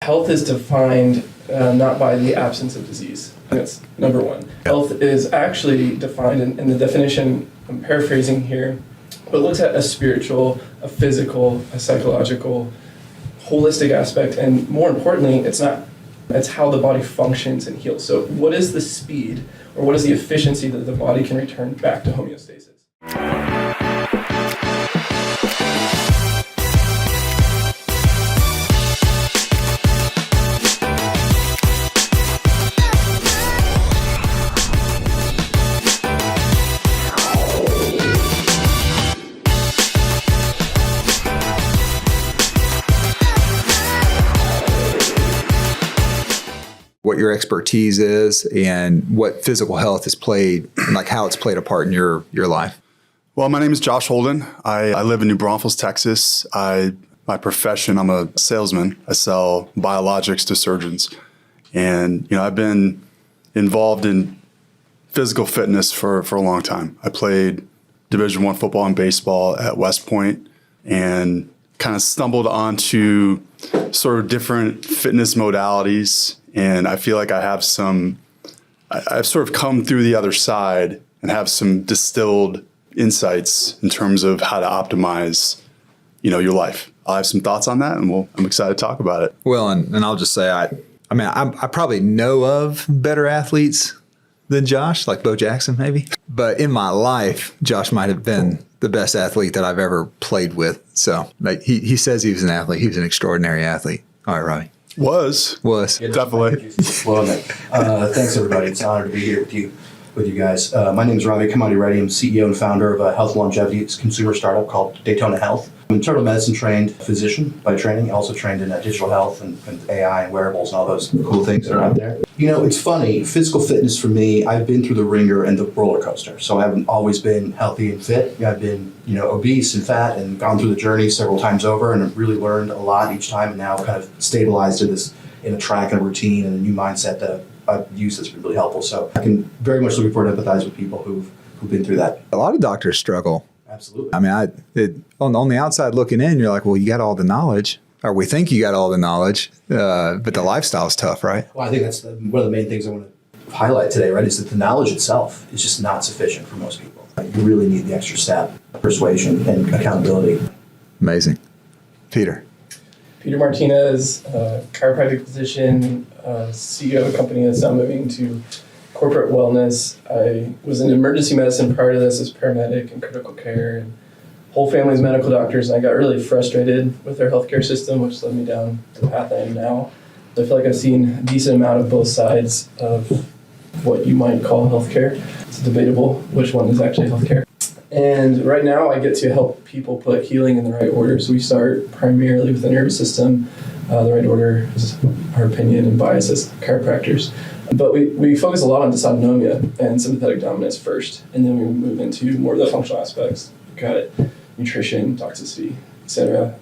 Health is defined not by the absence of disease. That's number one. Health is actually defined in the definition, I'm paraphrasing here, but looks at a spiritual, a physical, a psychological, holistic aspect, and more importantly, it's how the body functions and heals. So what is the speed, or what is the efficiency that the body can return back to homeostasis? What your expertise is and what physical health has played, and like how it's played a part in your life. Well, my name is Josh Holden. I live in New Braunfels, Texas. My profession, I'm a salesman. I sell biologics to surgeons. And, I've been involved in physical fitness for a long time. I played Division I football and baseball at West Point and kind of stumbled onto sort of different fitness modalities. And I feel like I've sort of come through the other side and have some distilled insights in terms of how to optimize, your life. I'll have some thoughts on that, and I'm excited to talk about it. Well, and I'll just say, I probably know of better athletes than Josh, like Bo Jackson maybe. But in my life, Josh might have been the best athlete that I've ever played with. So like he says he was an athlete. He was an extraordinary athlete. All right, Robbie. Was. Yeah, Definitely. Well, thanks, everybody. It's an honor to be here with you guys. My name is Ravi Kamadi-Reddy. I'm CEO and founder of a health longevity consumer startup called Daytona Health. I'm an internal medicine trained physician by training, also trained in digital health and AI and wearables and all those cool things that are out there. It's funny, physical fitness for me, I've been through the ringer and the roller coaster. So I haven't always been healthy and fit. I've been, obese and fat and gone through the journey several times over, and I've really learned a lot each time, and now kind of stabilized in a track and a routine and a new mindset that I've used that's been really helpful. So I can very much looking forward to empathize with people who've been through that. A lot of doctors struggle. Absolutely. On the outside looking in, you're like, well, you got all the knowledge, or we think you got all the knowledge, but the lifestyle's tough, right? Well, I think that's one of the main things I want to highlight today, right, is that the knowledge itself is just not sufficient for most people. You really need the extra step, persuasion, and accountability. Amazing. Peter Martinez, chiropractic physician, CEO of a company that's now moving to corporate wellness. I was in emergency medicine prior to this as paramedic and critical care and whole family's medical doctors, and I got really frustrated with their healthcare system, which led me down the path I am now. So I feel like I've seen a decent amount of both sides of what you might call healthcare. It's debatable which one is actually healthcare. And right now I get to help people put healing in the right order. So we start primarily with the nervous system. The right order is our opinion and bias as chiropractors. But we focus a lot on dysautonomia and sympathetic dominance first, and then we move into more of the functional aspects. Gut, nutrition, toxicity, etc.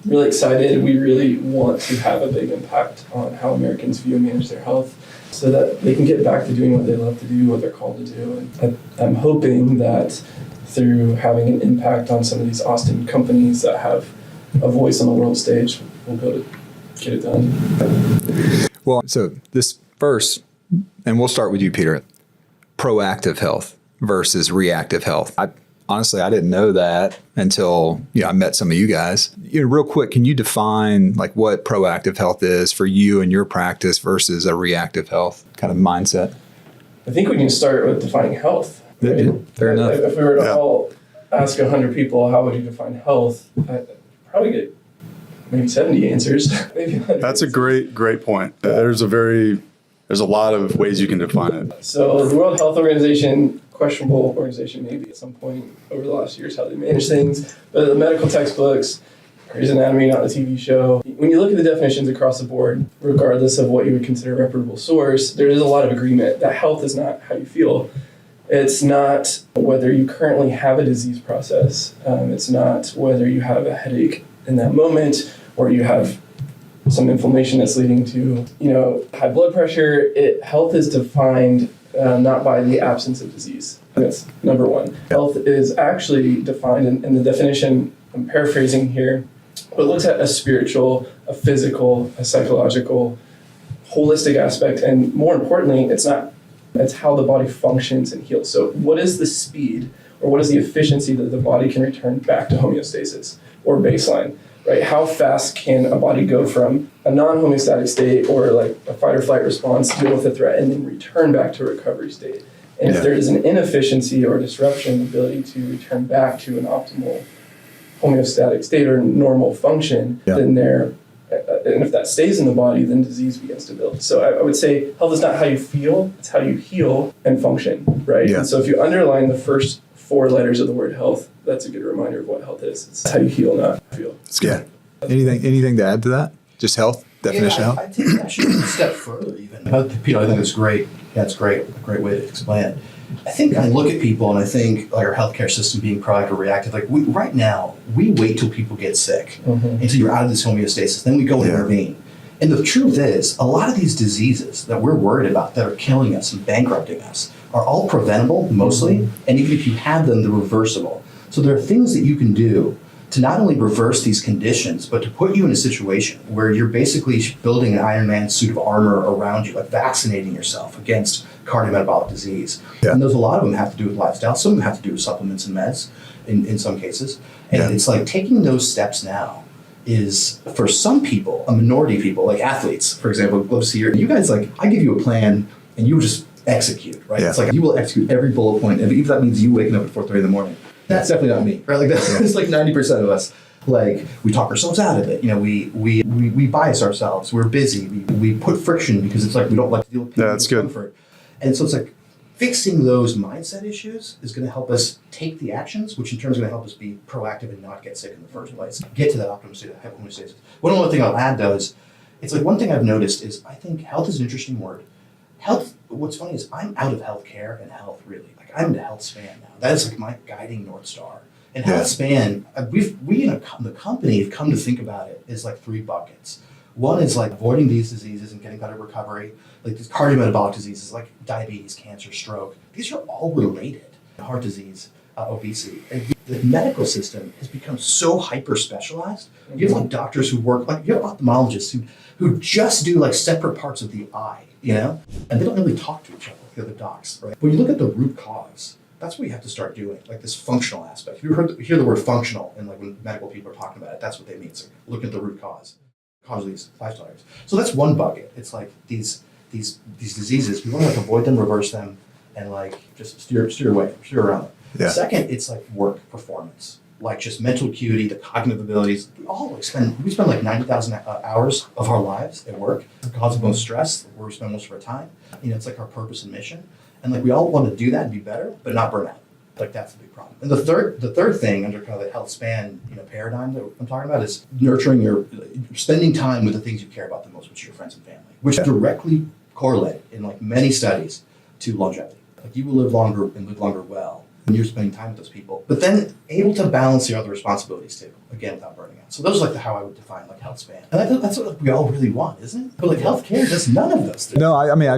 Really excited. We really want to have a big impact on how Americans view and manage their health so that they can get back to doing what they love to do, what they're called to do. And I'm hoping that through having an impact on some of these Austin companies that have a voice on the world stage, we'll be able to get it done. Well, so this first, and we'll start with you, Peter, proactive health versus reactive health. Honestly, I didn't know that until I met some of you guys. Real quick, can you define like what proactive health is for you and your practice versus a reactive health kind of mindset? I think we can start with defining health. Right? Yeah, fair enough. If we were to all ask 100 people, how would you define health? I'd probably get maybe 70 answers. Maybe 100 That's answers. a great point. There's a lot of ways you can define it. So the World Health Organization, questionable organization maybe at some point over the last years, how they manage things, but the medical textbooks, Grey's Anatomy, not a TV show. When you look at the definitions across the board, regardless of what you would consider a reputable source, there is a lot of agreement that health is not how you feel. It's not whether you currently have a disease process. It's not whether you have a headache in that moment or you have some inflammation that's leading to, high blood pressure. Health is defined not by the absence of disease. That's number one. Health is actually defined in the definition, I'm paraphrasing here, but it looks at a spiritual, a physical, a psychological, holistic aspect, and more importantly, it's how the body functions and heals. So what is the speed or what is the efficiency that the body can return back to homeostasis or baseline, right? How fast can a body go from a non-homeostatic state or like a fight or flight response, deal with a threat, and then return back to a recovery state? And if there is an inefficiency or disruption in the ability to return back to an optimal homeostatic state or normal function, then and if that stays in the body, then disease begins to build. So I would say health is not how you feel, it's how you heal and function, right? Yeah. And so if you underline the first 4 letters of the word health, that's a good reminder of what health is. It's how you heal, not feel. It's good. Anything to add to that? Just health? Definition of health? I think actually a step further even. Peter, I think it's great. That's great. A great way to explain it. I think I look at people and I think like our healthcare system being proactive or reactive. Like right now, we wait till people get sick until you're out of this homeostasis. Then we go and intervene. And the truth is, a lot of these diseases that we're worried about that are killing us and bankrupting us are all preventable, mostly. And even if you have them, they're reversible. So there are things that you can do to not only reverse these conditions, but to put you in a situation where you're basically building an Iron Man suit of armor around you, like vaccinating yourself against cardiometabolic disease. Yeah. And a lot of them have to do with lifestyle. Some of them have to do with supplements and meds in some cases. And it's like taking those steps now is, for some people, a minority of people, like athletes, for example, love to see you guys, like, I give you a plan and you just execute, right? Yeah. It's like you will execute every bullet point, and even if that means you waking up at 4:30 in the morning. That's definitely not me, right? Like that's like 90% of us. Like we talk ourselves out of it. You know, we bias ourselves. We're busy. We put friction because it's like we don't like to deal with that's good. comfort. And so it's like fixing those mindset issues is going to help us take the actions, which in turn is going to help us be proactive and not get sick in the first place. Get to that optimum state of homeostasis. One other thing I'll add though is, it's like one thing I've noticed is I think health is an interesting word. Health. What's funny is I'm out of healthcare and health really. I'm into health span now. That is like my guiding North Star. And health span, we in the company have come to think about it as like 3 buckets. One is like avoiding these diseases and getting better recovery, like these cardiometabolic diseases like diabetes, cancer, stroke. These are all related. Heart disease, obesity. And the medical system has become so hyper specialized. You have like doctors who work, like you have ophthalmologists who just do like separate parts of the eye, you know? And they don't really talk to each other. The other docs, right? When you look at the root cause, that's what you have to start doing, like this functional aspect. If you hear the word functional, and like when medical people are talking about it, that's what they mean. It's like, look at the root cause of these lifestyle errors. So that's one bucket. It's like these diseases, we want to like avoid them, reverse them, and like just steer around them. Yeah. Second, it's like work performance, like just mental acuity, the cognitive abilities. We spend like 90,000 hours of our lives at work. It causes most stress, where we spend most of our time. You know, it's like our purpose and mission. And like we all want to do that and be better, but not burn out. Like that's the big problem. And the third thing under kind of the health span, paradigm that I'm talking about is nurturing spending time with the things you care about the most, which are your friends and family, which directly correlate in like many studies to longevity. Like you will live longer and live longer well when you're spending time with those people, but then able to balance the other responsibilities too, again, without burning out. So those are like how I would define like health span. And I think that's what we all really want, isn't it? But like healthcare does none of those things. No, I mean,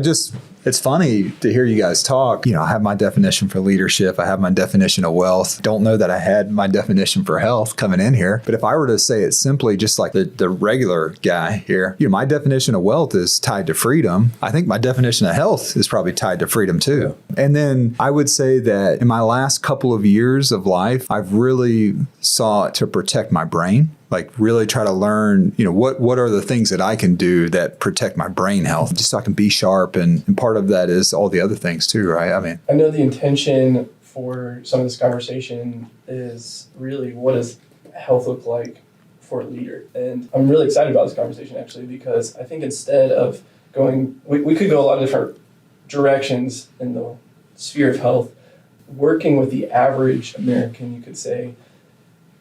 it's funny to hear you guys talk. I have my definition for leadership. I have my definition of wealth. Don't know that I had my definition for health coming in here. But if I were to say it simply, just like the regular guy here, my definition of wealth is tied to freedom. I think my definition of health is probably tied to freedom too. And then I would say that in my last couple of years of life, I've really sought to protect my brain. Like really try to learn, what are the things that I can do that protect my brain health, just so I can be sharp. And part of that is all the other things too, right? I mean, I know the intention for some of this conversation is really what does health look like for a leader? And I'm really excited about this conversation actually, because I think instead of going, we could go a lot of different directions in the sphere of health. Working with the average American, you could say,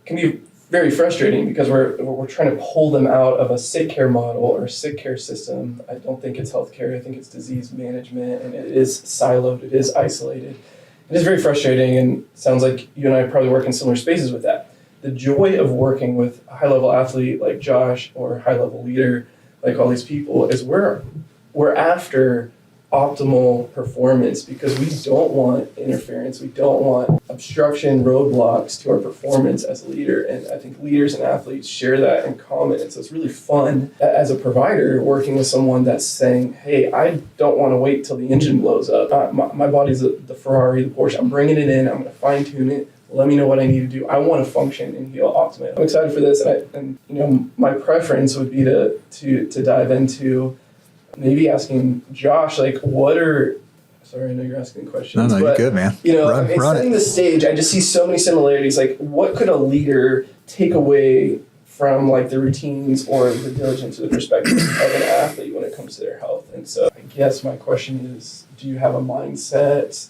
can be very frustrating because we're trying to pull them out of a sick care model or a sick care system. I don't think it's healthcare. I think it's disease management, and it is siloed. It is isolated. It is very frustrating, and sounds like you and I probably work in similar spaces with that. The joy of working with a high-level athlete like Josh or a high-level leader like all these people is we're after optimal performance, because we don't want interference. We don't want obstruction, roadblocks to our performance as a leader. And I think leaders and athletes share that in common. And so it's really fun as a provider working with someone that's saying, hey, I don't want to wait till the engine blows up. My body's the Ferrari, the Porsche. I'm bringing it in. I'm going to fine tune it. Let me know what I need to do. I want to function and heal optimally. I'm excited for this. And my preference would be to dive into maybe asking Josh, like, sorry, I know you're asking questions. No, you're good, man. Run setting it. the stage, I just see so many similarities. Like, what could a leader take away from, like, the routines or the diligence or the perspective of an athlete when it comes to their health? And so I guess my question is, do you have a mindset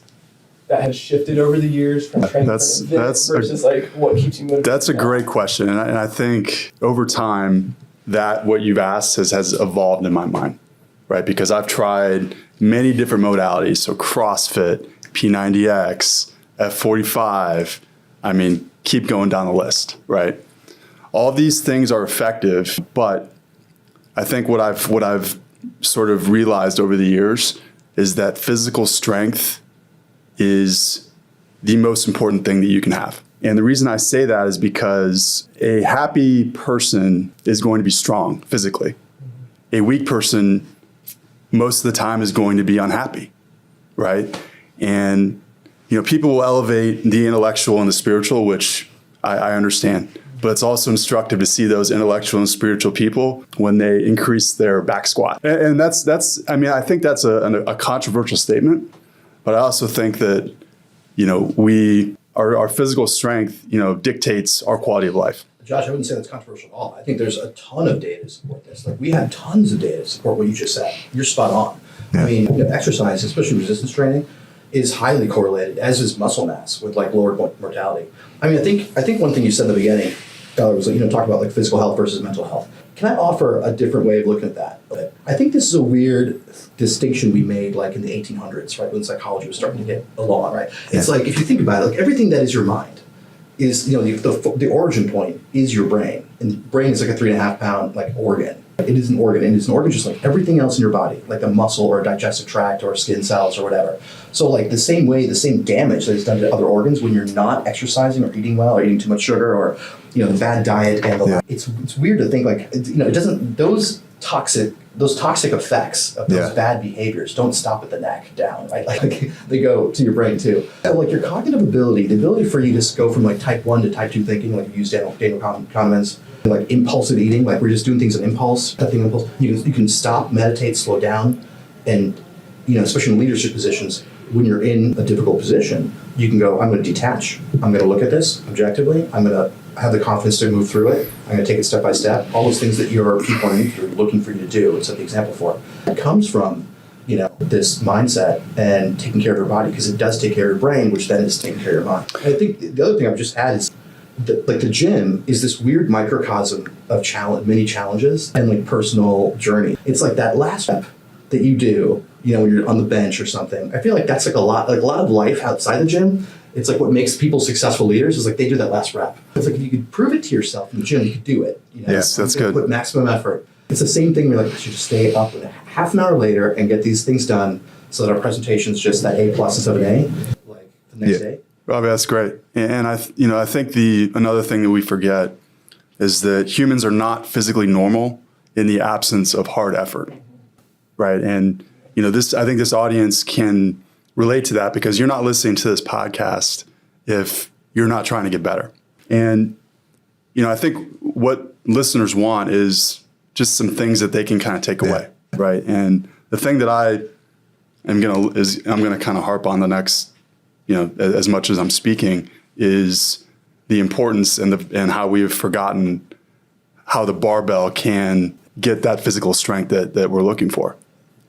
that has shifted over the years from training versus like what keeps you motivated? That's a great question. And I think over time that what you've asked has evolved in my mind. Right, because I've tried many different modalities, so CrossFit, P90X, F45. I mean, keep going down the list, right? All these things are effective, but I think what I've sort of realized over the years is that physical strength is the most important thing that you can have. And the reason I say that is because a happy person is going to be strong physically. A weak person most of the time is going to be unhappy, right? And, people will elevate the intellectual and the spiritual, which I understand. But it's also instructive to see those intellectual and spiritual people when they increase their back squat. And that's I think that's a controversial statement, but I also think that, our physical strength, dictates our quality of life. Josh, I wouldn't say that's controversial at all. I think there's a ton of data to support this. Like, we have tons of data to support what you just said. You're spot on. Yeah. I mean, exercise, especially resistance training, is highly correlated, as is muscle mass, with like lower mortality. I mean, I think one thing you said at the beginning, Schuyler, was talking about like physical health versus mental health. Can I offer a different way of looking at that? I think this is a weird distinction we made like in the 1800s, right, when psychology was starting to get along, right? Yeah. It's like, if you think about it, like everything that is your mind is, the origin point is your brain. And the brain is like a 3.5 pound like organ. It is an organ, and it's an organ just like everything else in your body, like a muscle or a digestive tract or skin cells or whatever. So like the same damage that is done to other organs when you're not exercising or eating well or eating too much sugar or, the bad diet and the like. It's weird to think like, it doesn't, those toxic effects of those bad behaviors don't stop at the neck down, right? Like they go to your brain too. So like your cognitive ability, the ability for you to go from like type 1 to type 2 thinking, like you use Daniel Kahneman's, like impulsive eating, like we're just doing things on impulse, nothing impulse. You can stop, meditate, slow down, and especially in leadership positions, when you're in a difficult position, you can go, I'm going to detach. I'm going to look at this objectively. I'm going to have the confidence to move through it. I'm going to take it step by step. All those things that your people are looking for you to do and set the example for. It comes from, this mindset and taking care of your body, because it does take care of your brain, which then is taking care of your mind. And I think the other thing I've just had is the gym is this weird microcosm of many challenges and like personal journey. It's like that last step that you do, when you're on the bench or something. I feel like that's like a lot of life outside the gym. It's like what makes people successul leaders is like they do that last rep. It's like if you could prove it to yourself in the gym, you could do it. Yes, that's good. Put maximum effort. It's the same thing. We're like, I should just stay up half an hour later and get these things done so that our presentation's just that A+ instead of an A, like the next day. Robbie, that's great. And I think another thing that we forget is that humans are not physically normal in the absence of hard effort, right? And I think this audience can relate to that, because you're not listening to this podcast if you're not trying to get better. And I think what listeners want is just some things that they can kind of take away, right? And the thing that I'm gonna kind of harp on the next, as much as I'm speaking, is the importance and how we have forgotten how the barbell can get that physical strength that we're looking for.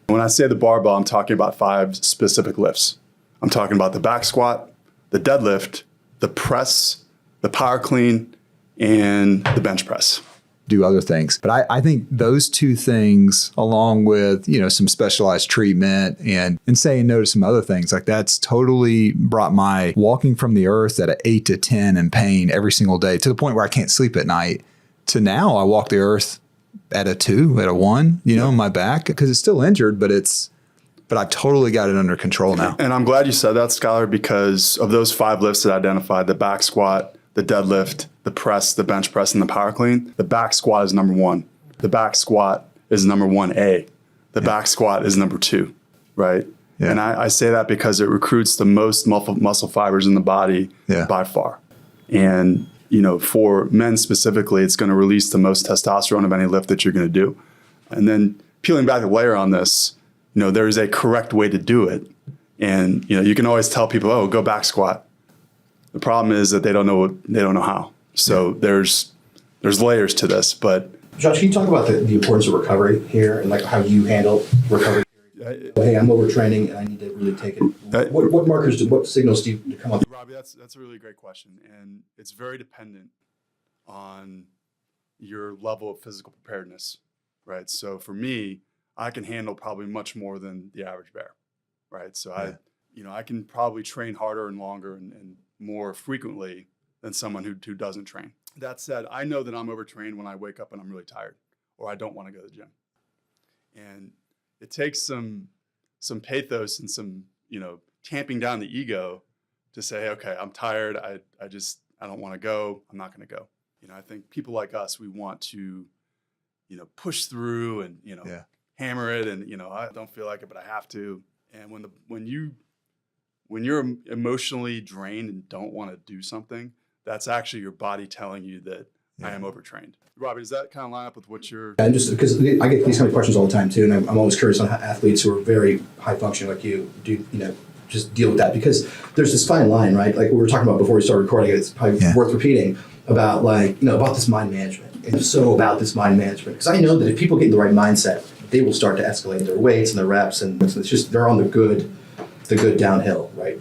When I say the barbell, I'm talking about 5 specific lifts. I'm talking about the back squat, the deadlift, the press, the power clean, and the bench press. Do other things. But I think those 2 things, along with, some specialized treatment and saying no to some other things, like that's totally brought my walking from the earth at an 8 to 10 in pain every single day, to the point where I can't sleep at night, to now I walk the earth at a 2, at a 1, in my back, because it's still injured, but it's but I've totally got it under control now. And I'm glad you said that, Schuyler, because of those 5 lifts that I identified, the back squat, the deadlift, the press, the bench press, and the power clean, the back squat is number 1. The back squat is number 1A. The back squat is number 2, right? Yeah. And I say that because it recruits the most muscle fibers in the body by far. And, for men specifically, it's going to release the most testosterone of any lift that you're going to do. And then peeling back a layer on this, there is a correct way to do it. And, you can always tell people, oh, go back squat. The problem is that they don't know how. So there's layers to this, but. Josh, can you talk about the importance of recovery here and like how you handle recovery? Hey, I'm overtraining and I need to really take it. What markers, what signals do you come up? Robbie, that's a really great question. And it's very dependent on your level of physical preparedness, right? So for me, I can handle probably much more than the average bear, right? So I can probably train harder and longer and more frequently than someone who doesn't train. That said, I know that I'm overtrained when I wake up and I'm really tired or I don't want to go to the gym. And it takes some pathos and some, tamping down the ego to say, okay, I'm tired. I don't want to go. I'm not going to go. I think people like us, we want to, push through and, hammer it. And, I don't feel like it, but I have to. And when you're emotionally drained and don't want to do something, that's actually your body telling you that I am overtrained. Robbie, does that kind of line up with what you're... And just because I get these kind of questions all the time too, and I'm always curious on how athletes who are very high functioning like you do, just deal with that, because there's this fine line, right? Like we were talking about before we started recording, it's probably worth repeating about about this mind management. It's so about this mind management, because I know that if people get in the right mindset, they will start to escalate their weights and their reps, and it's just they're on the good downhill, right?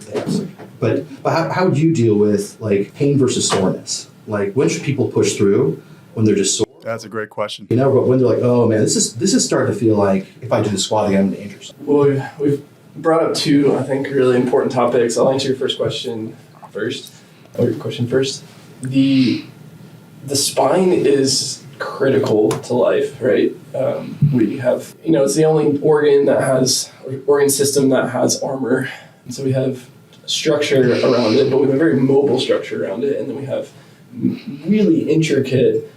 But how would you deal with like pain versus soreness? Like when should people push through when they're just sore? That's a great question. But when they're like, oh man, this is starting to feel like if I do the squat again, I'm going to injure something. Well, we've brought up 2, I think, really important topics. I'll answer your first question first. The spine is critical to life, right? We have, it's the only organ system that has armor. And so we have structure around it, but we have a very mobile structure around it. And then we have really intricate,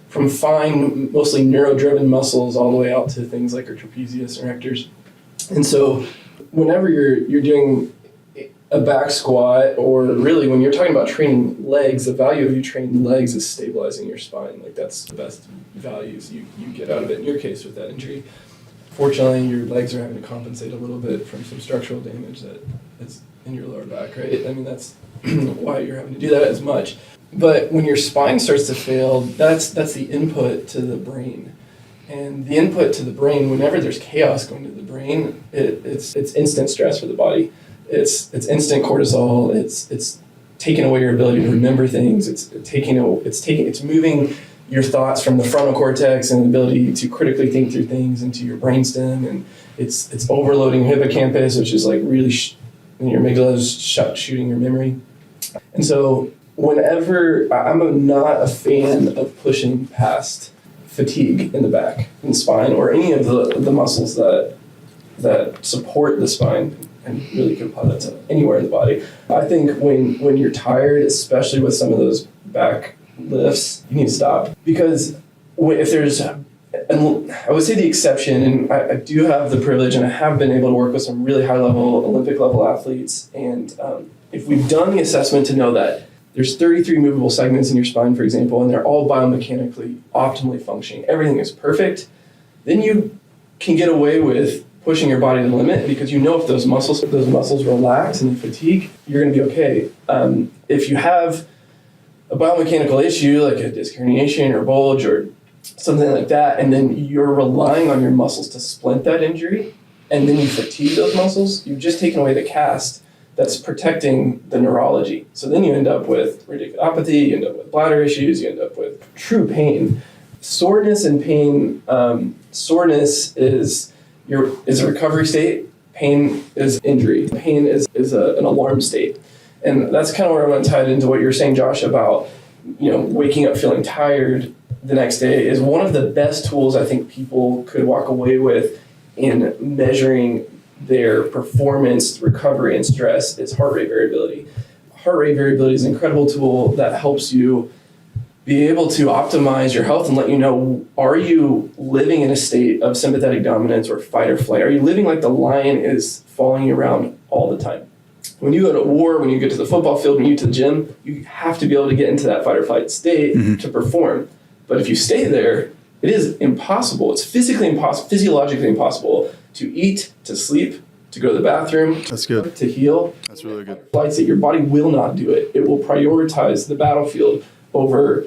from fine, mostly neuro-driven muscles all the way out to things like our trapezius and rectors. And so whenever you're doing a back squat, or really when you're talking about training legs, the value of you training legs is stabilizing your spine. Like that's the best values you get out of it in your case with that injury. Fortunately, your legs are having to compensate a little bit from some structural damage that is in your lower back, right? I mean, that's why you're having to do that as much. But when your spine starts to fail, that's the input to the brain. And the input to the brain, whenever there's chaos going to the brain, it's instant stress for the body. It's instant cortisol. It's taking away your ability to remember things. It's moving your thoughts from the frontal cortex and the ability to critically think through things into your brainstem, and it's overloading your hippocampus, which is like really your amygdala is shooting your memory. And so whenever I'm not a fan of pushing past fatigue in the back and spine, or any of the muscles that support the spine, and really can apply that to anywhere in the body. I think when you're tired, especially with some of those back lifts, you need to stop. Because if there's, and I would say the exception, and I do have the privilege and I have been able to work with some really high level, Olympic level athletes, and if we've done the assessment to know that there's 33 movable segments in your spine, for example, and they're all biomechanically optimally functioning, everything is perfect, then you can get away with pushing your body to the limit, because if those muscles relax and fatigue, you're going to be okay. If you have a biomechanical issue like a disc herniation or bulge or something like that, and then you're relying on your muscles to splint that injury, and then you fatigue those muscles, you've just taken away the cast that's protecting the neurology. So then you end up with radiculopathy, you end up with bladder issues, you end up with true pain. Soreness and pain, soreness is a recovery state, pain is injury. Pain is an alarm state. And that's kind of where I want to tie it into what you were saying, Josh, about waking up feeling tired the next day is one of the best tools I think people could walk away with in measuring their performance, recovery, and stress is heart rate variability. Heart rate variability is an incredible tool that helps you be able to optimize your health and let you know, are you living in a state of sympathetic dominance or fight or flight? Are you living like the lion is following you around all the time? When you go to war, when you get to the football field, when you get to the gym, you have to be able to get into that fight or flight state to perform. But if you stay there, it is impossible. It's physically impossible, physiologically impossible to eat, to sleep, to go to the bathroom. That's good. To heal. That's really good. Flight state, your body will not do it. It will prioritize the battlefield over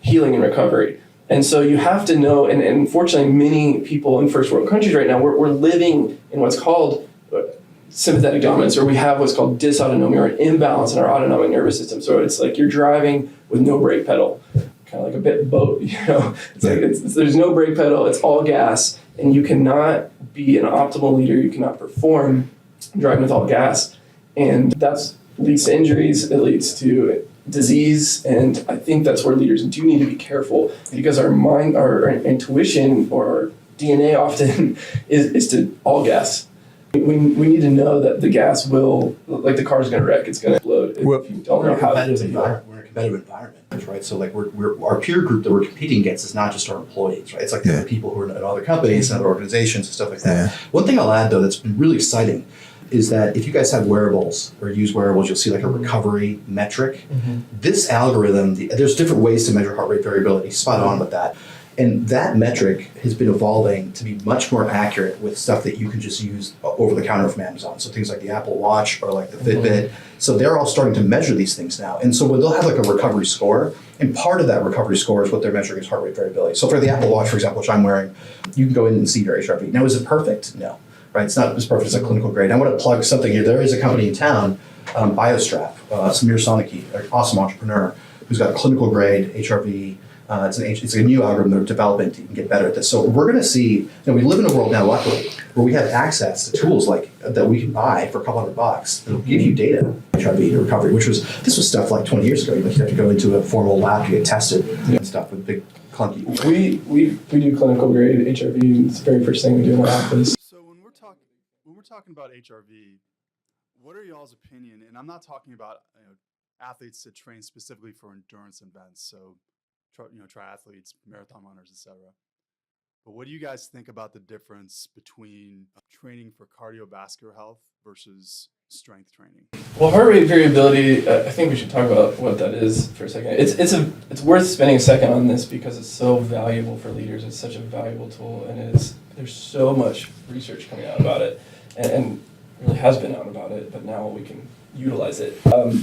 healing and recovery. And so you have to know, and unfortunately many people in first world countries right now, we're living in what's called sympathetic dominance, or we have what's called dysautonomia, or an imbalance in our autonomic nervous system. So it's like you're driving with no brake pedal, kind of like a bit boat, you know. It's like there's no brake pedal, it's all gas, and you cannot be an optimal leader, you cannot perform driving with all gas. And that leads to injuries, it leads to disease, and I think that's where leaders do need to be careful, because our mind, our intuition, or our DNA often is to all gas. We need to know that the gas will, like the car's going to wreck, it's going to explode if you don't know how to do it. We're in a competitive environment, right? So like we're our peer group that we're competing against is not just our employees, right? It's like the other people who are in other companies and other organizations and stuff like that. One thing I'll add though that's been really exciting is that if you guys have wearables or use wearables, you'll see like a recovery metric. This algorithm, there's different ways to measure heart rate variability, spot on with that. And that metric has been evolving to be much more accurate with stuff that you can just use over the counter from Amazon. So things like the Apple Watch or like the Fitbit. So they're all starting to measure these things now. And so they'll have like a recovery score. And part of that recovery score is what they're measuring is heart rate variability. So for the Apple Watch, for example, which I'm wearing, you can go in and see your HRV. Now, is it perfect? No. Right? It's not as perfect as a clinical grade. I want to plug something here. There is a company in town, BioStrap, Samir Soniki, an awesome entrepreneur, who's got a clinical grade HRV. It's a new algorithm they're developing to get better at this. So we're going to see, we live in a world now, luckily, where we have access to tools like that we can buy for a couple $100 that'll give you data, HRV to recovery, this was stuff like 20 years ago. You'd have to go into a formal lab to get tested and stuff with big clunky. We do clinical grade HRV. It's the very first thing we do in our office. So when we're talking about HRV, what are y'all's opinion? And I'm not talking about athletes that train specifically for endurance events. So triathletes, marathon runners, etc. But what do you guys think about the difference between training for cardiovascular health versus strength training? Well, heart rate variability, I think we should talk about what that is for a second. It's worth spending a second on this because it's so valuable for leaders. It's such a valuable tool, and there's so much research coming out about it, and really has been out about it, but now we can utilize it.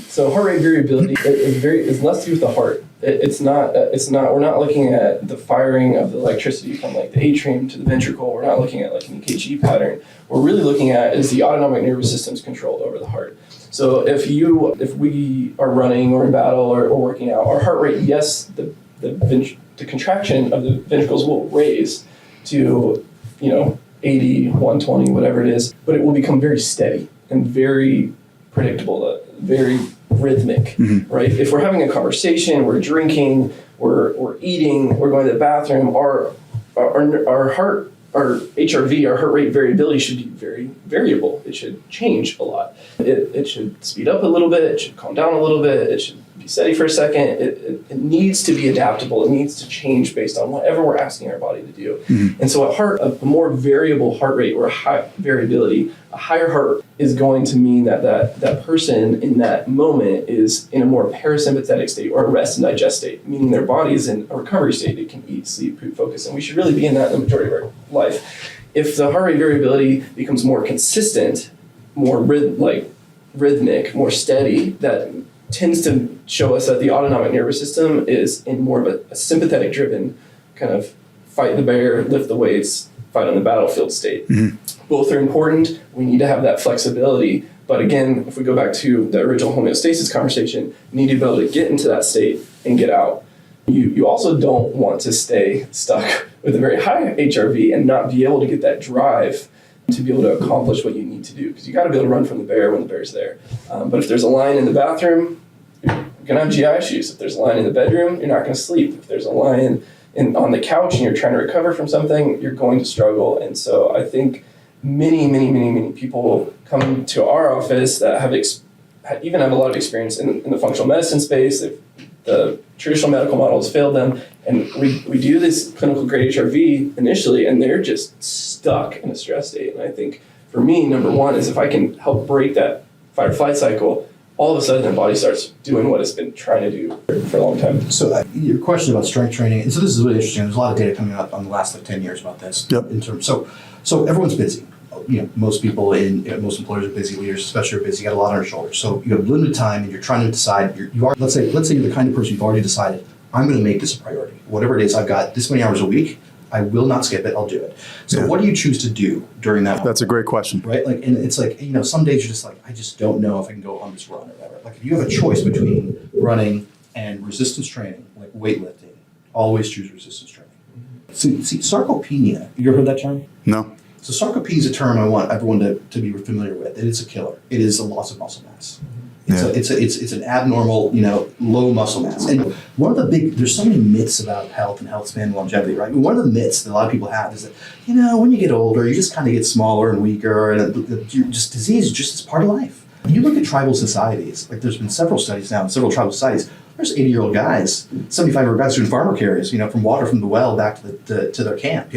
So heart rate variability is less to do with the heart. It's not. We're not looking at the firing of the electricity from like the atrium to the ventricle. We're not looking at like an EKG pattern. What we're really looking at is the autonomic nervous system's control over the heart. So if we are running or in battle or working out, our heart rate, yes, the contraction of the ventricles will raise to 80, 120, whatever it is, but it will become very steady and very predictable, very rhythmic, right? If we're having a conversation, we're drinking, we're eating, we're going to the bathroom, our HRV, our heart rate variability should be very variable. It should change a lot. It should speed up a little bit, it should calm down a little bit, it should be steady for a second. It needs to be adaptable. It needs to change based on whatever we're asking our body to do. And so a more variable heart rate or a high variability, a higher heart is going to mean that person in that moment is in a more parasympathetic state or a rest and digest state, meaning their body is in a recovery state. It can eat, sleep, poop, focus, and we should really be in that in the majority of our life. If the heart rate variability becomes more consistent, more rhythmic, more steady, that tends to show us that the autonomic nervous system is in more of a sympathetic driven kind of fight the bear, lift the weights, fight on the battlefield state. Both are important. We need to have that flexibility. But again, if we go back to the original homeostasis conversation, you need to be able to get into that state and get out. You also don't want to stay stuck with a very high HRV and not be able to get that drive to be able to accomplish what you need to do, because you got to be able to run from the bear when the bear's there. But if there's a lion in the bathroom, you're going to have GI issues. If there's a lion in the bedroom, you're not going to sleep. If there's a lion on the couch and you're trying to recover from something, you're going to struggle. And so I think many people come to our office that have even have a lot of experience in the functional medicine space. The traditional medical models failed them, and we do this clinical grade HRV initially, and they're just stuck in a stress state. And I think for me, number one is if I can help break that fight or flight cycle, all of a sudden the body starts doing what it's been trying to do for a long time. So your question about strength training, and so this is really interesting. There's a lot of data coming up on the last 10 years about this. Yep. In terms, so everyone's busy. Most people most employers are busy. Leaders, especially, are busy. You got a lot on your shoulders. So you have limited time, and you're trying to decide. Let's say you're the kind of person you've already decided. I'm going to make this a priority. Whatever it is, I've got this many hours a week. I will not skip it. I'll do it. So what do you choose to do during that? That's a great question. Right? Like, and it's like, some days you're just like, I just don't know if I can go on this run or whatever. Like, if you have a choice between running and resistance training, like weightlifting, always choose resistance training. See, sarcopenia, you ever heard that term? No. So sarcopenia is a term I want everyone to be familiar with. It is a killer. It is a loss of muscle mass. It's an abnormal, low muscle mass. And one of there's so many myths about health and health span and longevity, right? One of the myths that a lot of people have is that, when you get older, you just kind of get smaller and weaker, and disease is just part of life. When you look at tribal societies, like there's been several studies now, several tribal societies, there's 80-year-old guys, 75-year-old guys doing farmer carries, from water from the well back to their camp,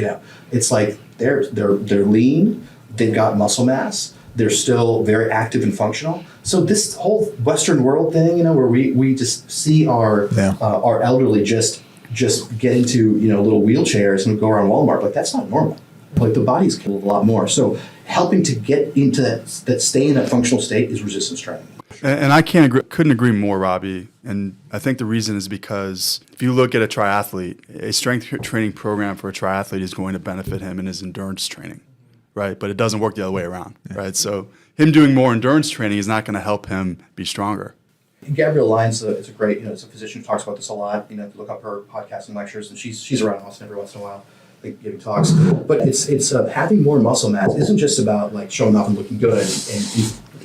It's like they're lean, they've got muscle mass, they're still very active and functional. So this whole Western world thing, where we just see our elderly just get into little wheelchairs and go around Walmart, like that's not normal. Like the body's killed a lot more. So helping to get into that stay in that functional state is resistance training. And I couldn't agree more, Robbie. And I think the reason is because if you look at a triathlete, a strength training program for a triathlete is going to benefit him in his endurance training, right? But it doesn't work the other way around, right? So him doing more endurance training is not going to help him be stronger. Gabrielle Lyons is a great, it's a physician who talks about this a lot. If you look up her podcasts and lectures, and she's around Austin every once in a while, like giving talks. But it's having more muscle mass isn't just about like showing off and looking good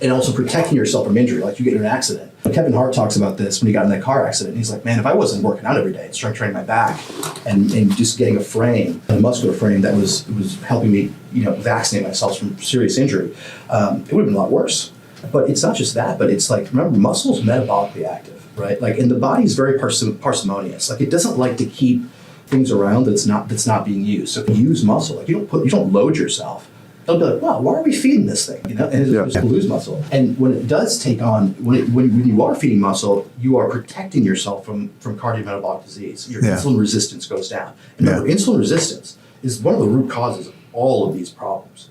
and also protecting yourself from injury, like you get in an accident. Kevin Hart talks about this when he got in that car accident. He's like, man, if I wasn't working out every day, strength training my back, and just getting a muscular frame that was helping me, vaccinate myself from serious injury, it would have been a lot worse. But it's not just that, but it's like, remember, muscle's metabolically active, right? Like, and the body's very parsimonious. Like, it doesn't like to keep things around that's not being used. So if you use muscle, like you don't load yourself. They'll be like, wow, why are we feeding this thing? And it's to lose muscle. And when it does take on, when you are feeding muscle, you are protecting yourself from cardiometabolic disease. Your insulin resistance goes down. And remember, insulin resistance is one of the root causes of all of these problems.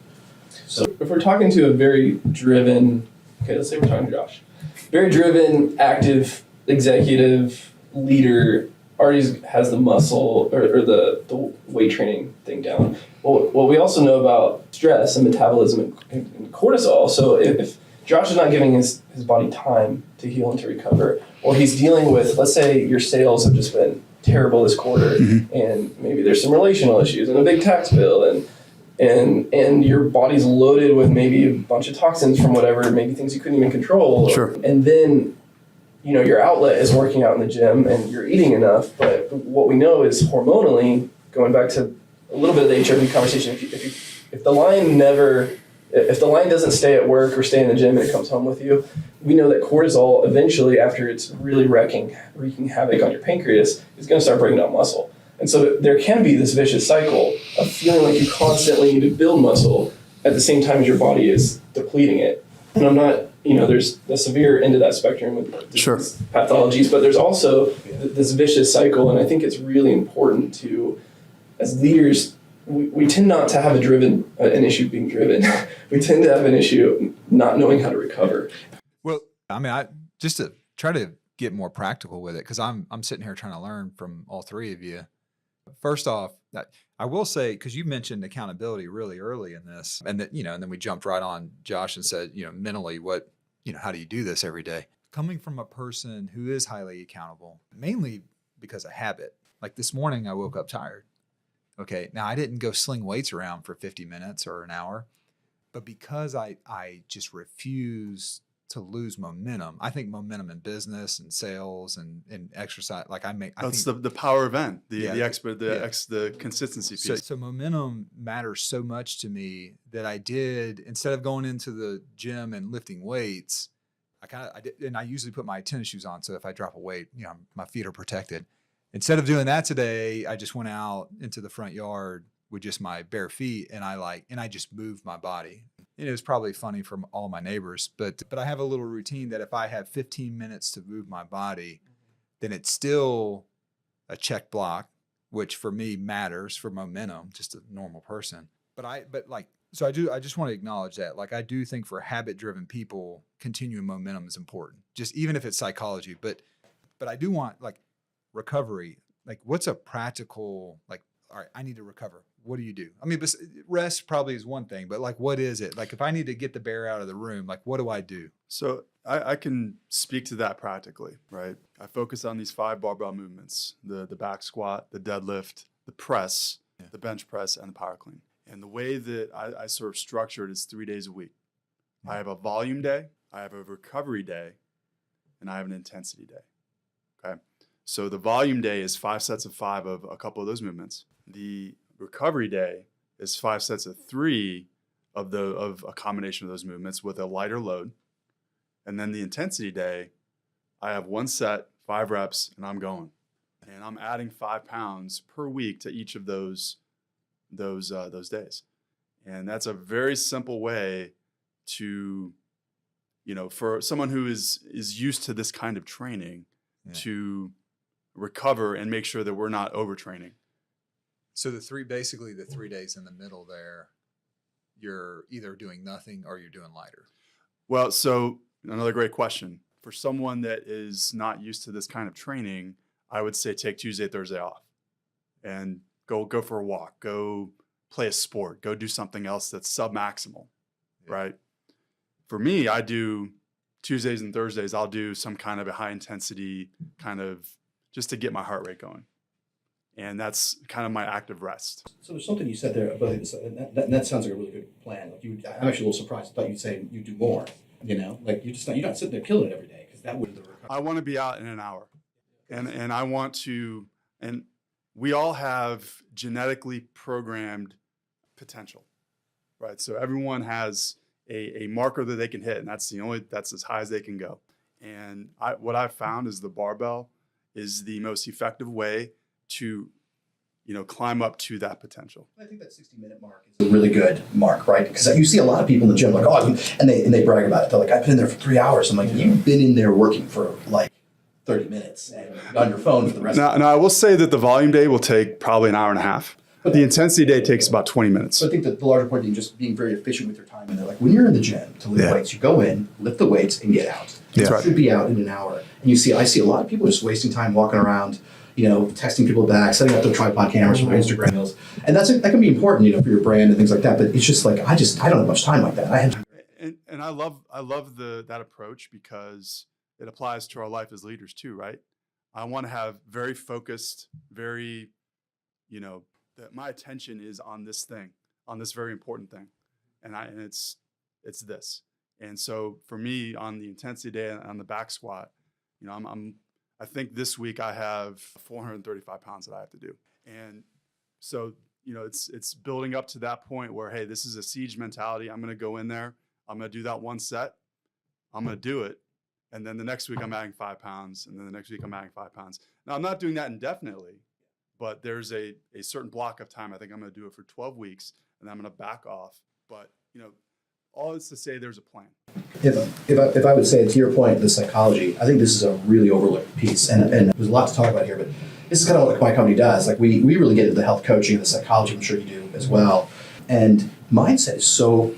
So if we're talking to a very driven, let's say we're talking to Josh, very driven, active, executive, leader, already has the muscle or the weight training thing down. Well, we also know about stress and metabolism and cortisol. So if Josh is not giving his body time to heal and to recover, or he's dealing with, let's say your sales have just been terrible this quarter, and maybe there's some relational issues and a big tax bill, and your body's loaded with maybe a bunch of toxins from whatever, maybe things you couldn't even control. Sure. And then your outlet is working out in the gym and you're eating enough, but what we know is hormonally, going back to a little bit of the HRV conversation, if the line doesn't stay at work or stay in the gym and it comes home with you, we know that cortisol eventually, after it's really wreaking havoc on your pancreas, is going to start breaking down muscle. And so there can be this vicious cycle of feeling like you constantly need to build muscle at the same time as your body is depleting it. And I'm not, there's the severe end of that spectrum with pathologies, but there's also this vicious cycle. And I think it's really important to, as leaders, we tend not to have an issue being driven. We tend to have an issue not knowing how to recover. Well, I mean, just to try to get more practical with it, because I'm sitting here trying to learn from all three of you. First off, I will say, because you mentioned accountability really early in this, and that, and then we jumped right on Josh and said, mentally, how do you do this every day? Coming from a person who is highly accountable, mainly because of habit. Like this morning, I woke up tired. Okay, now I didn't go sling weights around for 50 minutes or an hour, but because I just refuse to lose momentum. I think momentum in business and sales and exercise, like I That's think the power event, Yeah, the consistency piece. so momentum matters so much to me that I did, instead of going into the gym and lifting weights, I did, and I usually put my tennis shoes on. So if I drop a weight, my feet are protected. Instead of doing that today, I just went out into the front yard with just my bare feet, and I just moved my body. And it was probably funny from all my neighbors, but I have a little routine that if I have 15 minutes to move my body, then it's still a check block, which for me matters for momentum, just a normal person. So I just want to acknowledge that. Like, I do think for habit-driven people, continuing momentum is important, just even if it's psychology. But I do want, like, recovery. Like, what's a practical, like, all right, I need to recover. What do you do? I mean, rest probably is one thing, but like, what is it? Like, if I need to get the bear out of the room, like, what do I do? So I can speak to that practically, right? I focus on these 5 barbell movements: the back squat, the deadlift, the press, the bench press, and the power clean. And the way that I sort of structure it is 3 days a week. I have a volume day, I have a recovery day, and I have an intensity day. Okay. So the volume day is 5 sets of 5 of a couple of those movements. The recovery day is 5 sets of 3 of a combination of those movements with a lighter load. And then the intensity day, I have 1 set, 5 reps, and I'm going. And I'm adding 5 pounds per week to each of those days. And that's a very simple way to, for someone who is used to this kind of training, to recover and make sure that we're not overtraining. So the 3 days in the middle there, you're either doing nothing or you're doing lighter. Well, so another great question. For someone that is not used to this kind of training, I would say take Tuesday, Thursday off and go for a walk, go play a sport, go do something else that's sub-maximal, right? For me, I do Tuesdays and Thursdays, I'll do some kind of a high intensity kind of just to get my heart rate going. And that's kind of my active rest. So there's something you said there about this, and that sounds like a really good plan. Like I'm actually a little surprised. I thought you'd say you do more. Like you're not sitting there killing it every day, because that would. I want to be out in an hour, and I want to. And we all have genetically programmed potential, right? So everyone has a marker that they can hit, and that's as high as they can go. And what I've found is the barbell is the most effective way to, climb up to that potential. I think that 60-minute mark is a really good mark, right? Because you see a lot of people in the gym like, and they brag about it. They're like, I've been in there for 3 hours. I'm like, you've been in there working for like 30 minutes and on your phone for the rest of the day. Now, I will say that the volume day will take probably an hour and a half. But the intensity day takes about 20 minutes. So I think that the larger point being just being very efficient with your time. And they're like, when you're in the gym to lift weights, you go in, lift the weights, and get out. Yeah. You should be out in an hour. And I see a lot of people just wasting time walking around, texting people back, setting up their tripod cameras for their Instagram reels. And that can be important, for your brand and things like that. But it's just like, I don't have much time like that. And I love that approach, because it applies to our life as leaders too, right? I want to have very focused, very, that my attention is on this thing, on this very important thing. And it's this. And so for me, on the intensity day and on the back squat, I think this week I have 435 pounds that I have to do. And so, it's building up to that point where, hey, this is a siege mentality. I'm going to go in there. I'm going to do that 1 set. I'm going to do it. And then the next week I'm adding 5 pounds. And then the next week I'm adding 5 pounds. Now, I'm not doing that indefinitely, but there's a certain block of time. I think I'm going to do it for 12 weeks, and I'm going to back off. But, all is to say there's a plan. If I would say, to your point, the psychology, I think this is a really overlooked piece. And there's a lot to talk about here, but this is kind of what my company does. Like we really get into the health coaching and the psychology. I'm sure you do as well. And mindset is so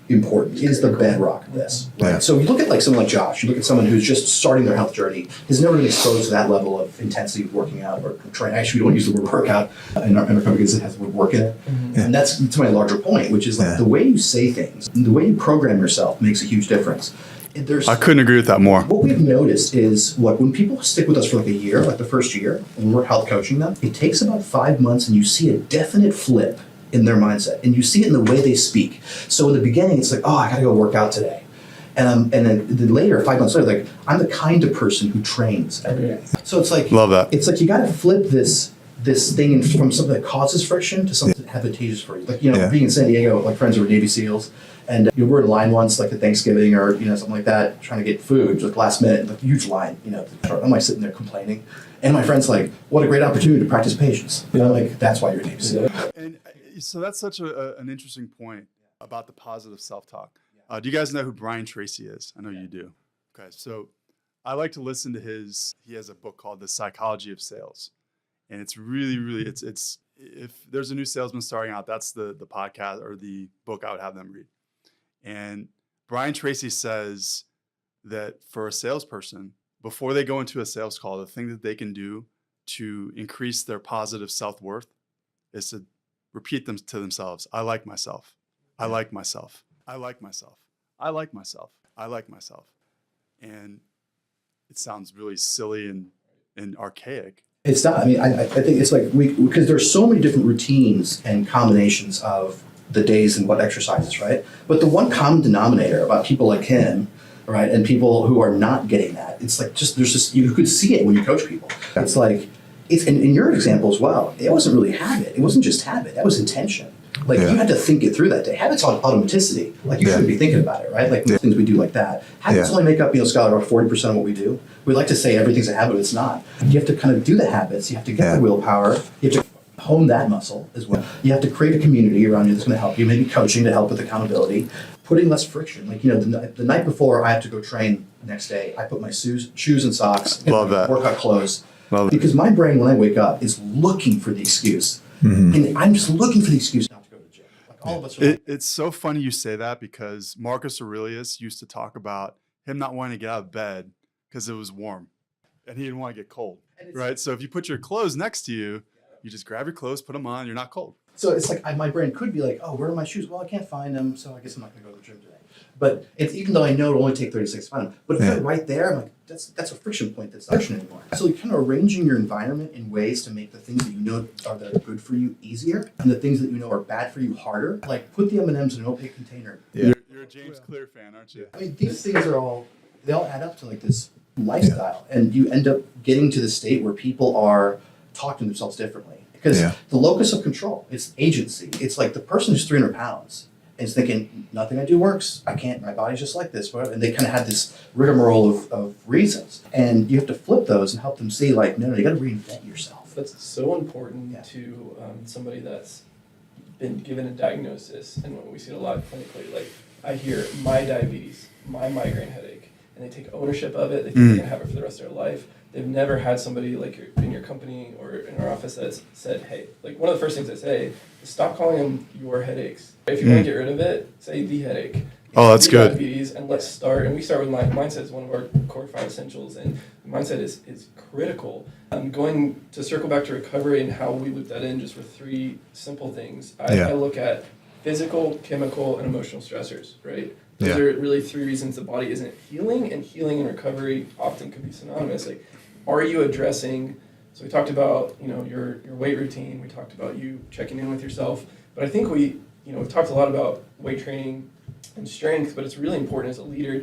important. It is the bedrock of this. Right? Yeah. So you look at like someone like Josh, you look at someone who's just starting their health journey, has never been exposed to that level of intensity of working out or training. Actually, we don't use the word workout in our company because it has the word work in it. Mm-hmm. And that's to my larger point, which is like the way you say things, the way you program yourself makes a huge difference. I couldn't agree with that more. What we've noticed is, when people stick with us for like a year, like the first year, when we're health coaching them, it takes about 5 months and you see a definite flip in their mindset, and you see it in the way they speak. So in the beginning, it's like, I got to go work out today. And then later, 5 months later, like, I'm the kind of person who trains every day. So it's like, Love that. It's like you got to flip this thing from something that causes friction to something advantageous for you. Like, being in San Diego, like friends who were Navy SEALs, and we were in line once, like at Thanksgiving or something like that, trying to get food, like last minute, like huge line. I'm like sitting there complaining, and my friend's like, "What a great opportunity to practice patience." And I'm like, "That's why you're a Navy SEAL." And so that's such an interesting point about the positive self-talk. Do you guys know who Brian Tracy is? I know you do. Okay, so I like to listen to he has a book called The Psychology of Sales. And it's really, really, it's if there's a new salesman starting out, that's the podcast or the book I would have them read. And Brian Tracy says that for a salesperson, before they go into a sales call, the thing that they can do to increase their positive self-worth is to repeat them to themselves. I like myself. I like myself. I like myself. I like myself. I like myself. And it sounds really silly and archaic. It's not. I mean, I think it's like because there's so many different routines and combinations of the days and what exercises, right? But the one common denominator about people like him, right, and people who are not getting that, it's like you could see it when you coach people. It's like in your example as well. It wasn't really habit. It wasn't just habit. That was intention. Like you had to think it through that day. Habits on automaticity. Like you shouldn't be thinking about it, right? Like things we do like that. Habits only make up, Schuyler, about 40% of what we do. We like to say everything's a habit, but it's not. You have to kind of do the habits. You have to get the willpower. You have to hone that muscle as well. You have to create a community around you that's going to help you. Maybe coaching to help with accountability. Putting less friction. Like the night before I have to go train the next day, I put my shoes and socks, Love that. workout clothes. Love it. Because my brain, when I wake up, is looking for the excuse, and I'm just looking for the excuse not to go to the gym. Like all of us are. It's so funny you say that because Marcus Aurelius used to talk about him not wanting to get out of bed because it was warm and he didn't want to get cold, right? So if you put your clothes next to you, you just grab your clothes, put them on, you're not cold. So it's like my brain could be like, oh, where are my shoes? Well, I can't find them, so I guess I'm not going to go to the gym today. But it's even though I know it'll only take 30 seconds to find them, but if they're right there, I'm like, that's a friction point that's not friction anymore. So you're kind of arranging your environment in ways to make the things that you know that are good for you easier, and the things that you know are bad for you harder. Like put the M&Ms in an opaque container. Yeah. You're a James Clear fan, aren't you? I mean, these things they all add up to like this lifestyle, and you end up getting to the state where people are talking to themselves differently. Because the locus of control, it's agency. It's like the person who's 300 pounds is thinking, nothing I do works. I can't, my body's just like this. And they kind of have this rigmarole of reasons. And you have to flip those and help them see like, no, you got to reinvent yourself. That's so important to somebody that's been given a diagnosis. And when we see it a lot clinically, like I hear my diabetes, my migraine headache, and they take ownership of it. They think they're going to have it for the rest of their life. They've never had somebody like in your company or in our office that's said, hey, like one of the first things I say is stop calling them your headaches. If you want to get rid of it, say the headache. Oh, that's good. Diabetes, and let's start. And we start with mindset is one of our core 5 essentials, and mindset is critical. Going to circle back to recovery and how we loop that in just with 3 simple things. I look at physical, chemical, and emotional stressors, right? Those are really 3 reasons the body isn't healing, and healing and recovery often can be synonymous. Like, are you addressing, so we talked about, your weight routine, we talked about you checking in with yourself, but I think we've talked a lot about weight training and strength, but it's really important as a leader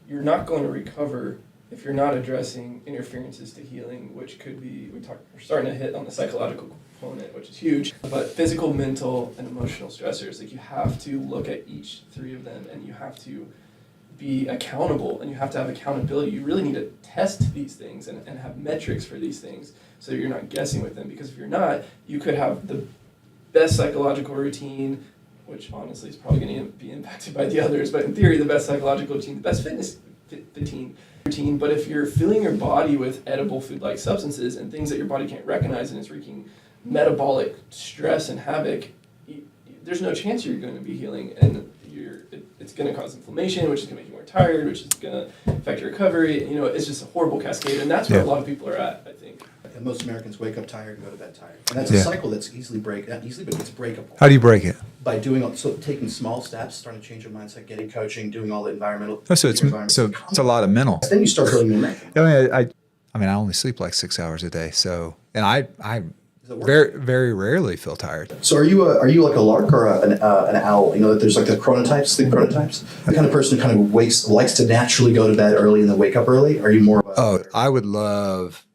you're not going to recover if you're not addressing interferences to healing, which could be, we're starting to hit on the psychological component, which is huge, but physical, mental, and emotional stressors. Like you have to look at each 3 of them, and you have to be accountable, and you have to have accountability. You really need to test these things and have metrics for these things so you're not guessing with them, because if you're not, you could have the best psychological routine, which honestly is probably going to be impacted by the others, but in theory, the best psychological routine, the best fitness routine, but if you're filling your body with edible food-like substances and things that your body can't recognize and is wreaking metabolic stress and havoc, there's no chance you're going to be healing, and it's going to cause inflammation, which is going to make you more tired, which is going to affect your recovery. It's just a horrible cascade, and that's where a lot of people are at, I think. And most Americans wake up tired and go to bed tired. And that's a cycle that's not easily, but it's breakable. How do you break it? By taking small steps, starting to change your mindset, getting coaching, doing all the environmental. Oh, so it's a lot of mental. Then you start building momentum. I mean, I only sleep like 6 hours a day. So, and I Very, very rarely feel tired. So are you like a lark or an owl? You know that there's like the chronotypes, sleep chronotypes. The kind of person who kind of likes to naturally go to bed early and then wake up early. Are you more of a, I would love.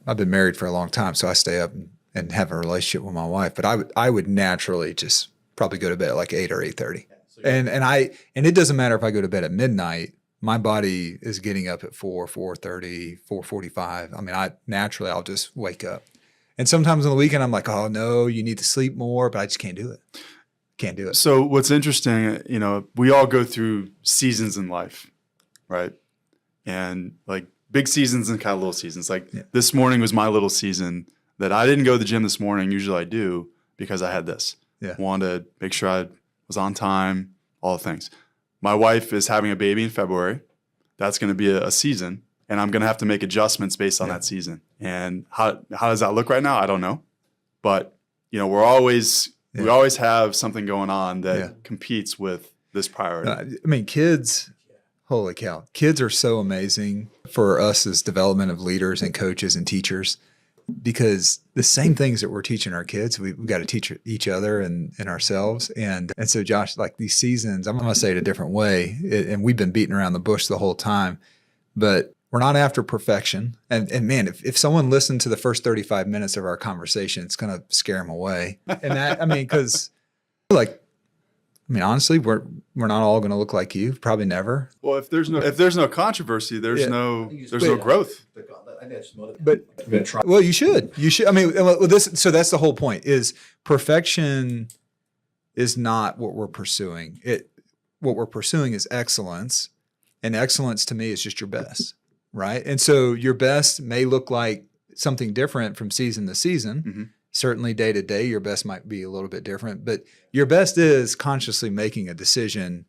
I've been married for a long time, so I stay up and have a relationship with my wife. But I would naturally just probably go to bed at like 8 or 8:30. And it doesn't matter if I go to bed at midnight. My body is getting up at 4:30, 4:45. I mean, I'll just wake up. And sometimes on the weekend, I'm like, oh no, you need to sleep more, but I just can't do it. Can't do it. So what's interesting, you know, we all go through seasons in life, right? And like big seasons and kind of little seasons. Like this morning was my little season that I didn't go to the gym this morning. Usually I do because I had this. Yeah. Wanted to make sure I was on time, all the things. My wife is having a baby in February. That's going to be a season. And I'm going to have to make adjustments based on that season. And how does that look right now? I don't know. But, you know, we always have something going on that competes with this priority. I mean, kids, holy cow. Kids are so amazing for us as development of leaders and coaches and teachers, because the same things that we're teaching our kids, we've got to teach each other and ourselves. And so, Josh, like these seasons, I'm going to say it a different way. And we've been beating around the bush the whole time, but we're not after perfection. And man, if someone listened to the first 35 minutes of our conversation, it's going to scare them away. And that, I mean, because honestly, we're not all going to look like you. Probably never. Well, if there's no controversy, there's no growth. But well, you should. I mean, so that's the whole point. Is perfection is not what we're pursuing. What we're pursuing is excellence, and excellence to me is just your best. Right. And so your best may look like something different from season to season. Mm-hmm. Certainly day to day, your best might be a little bit different, but your best is consciously making a decision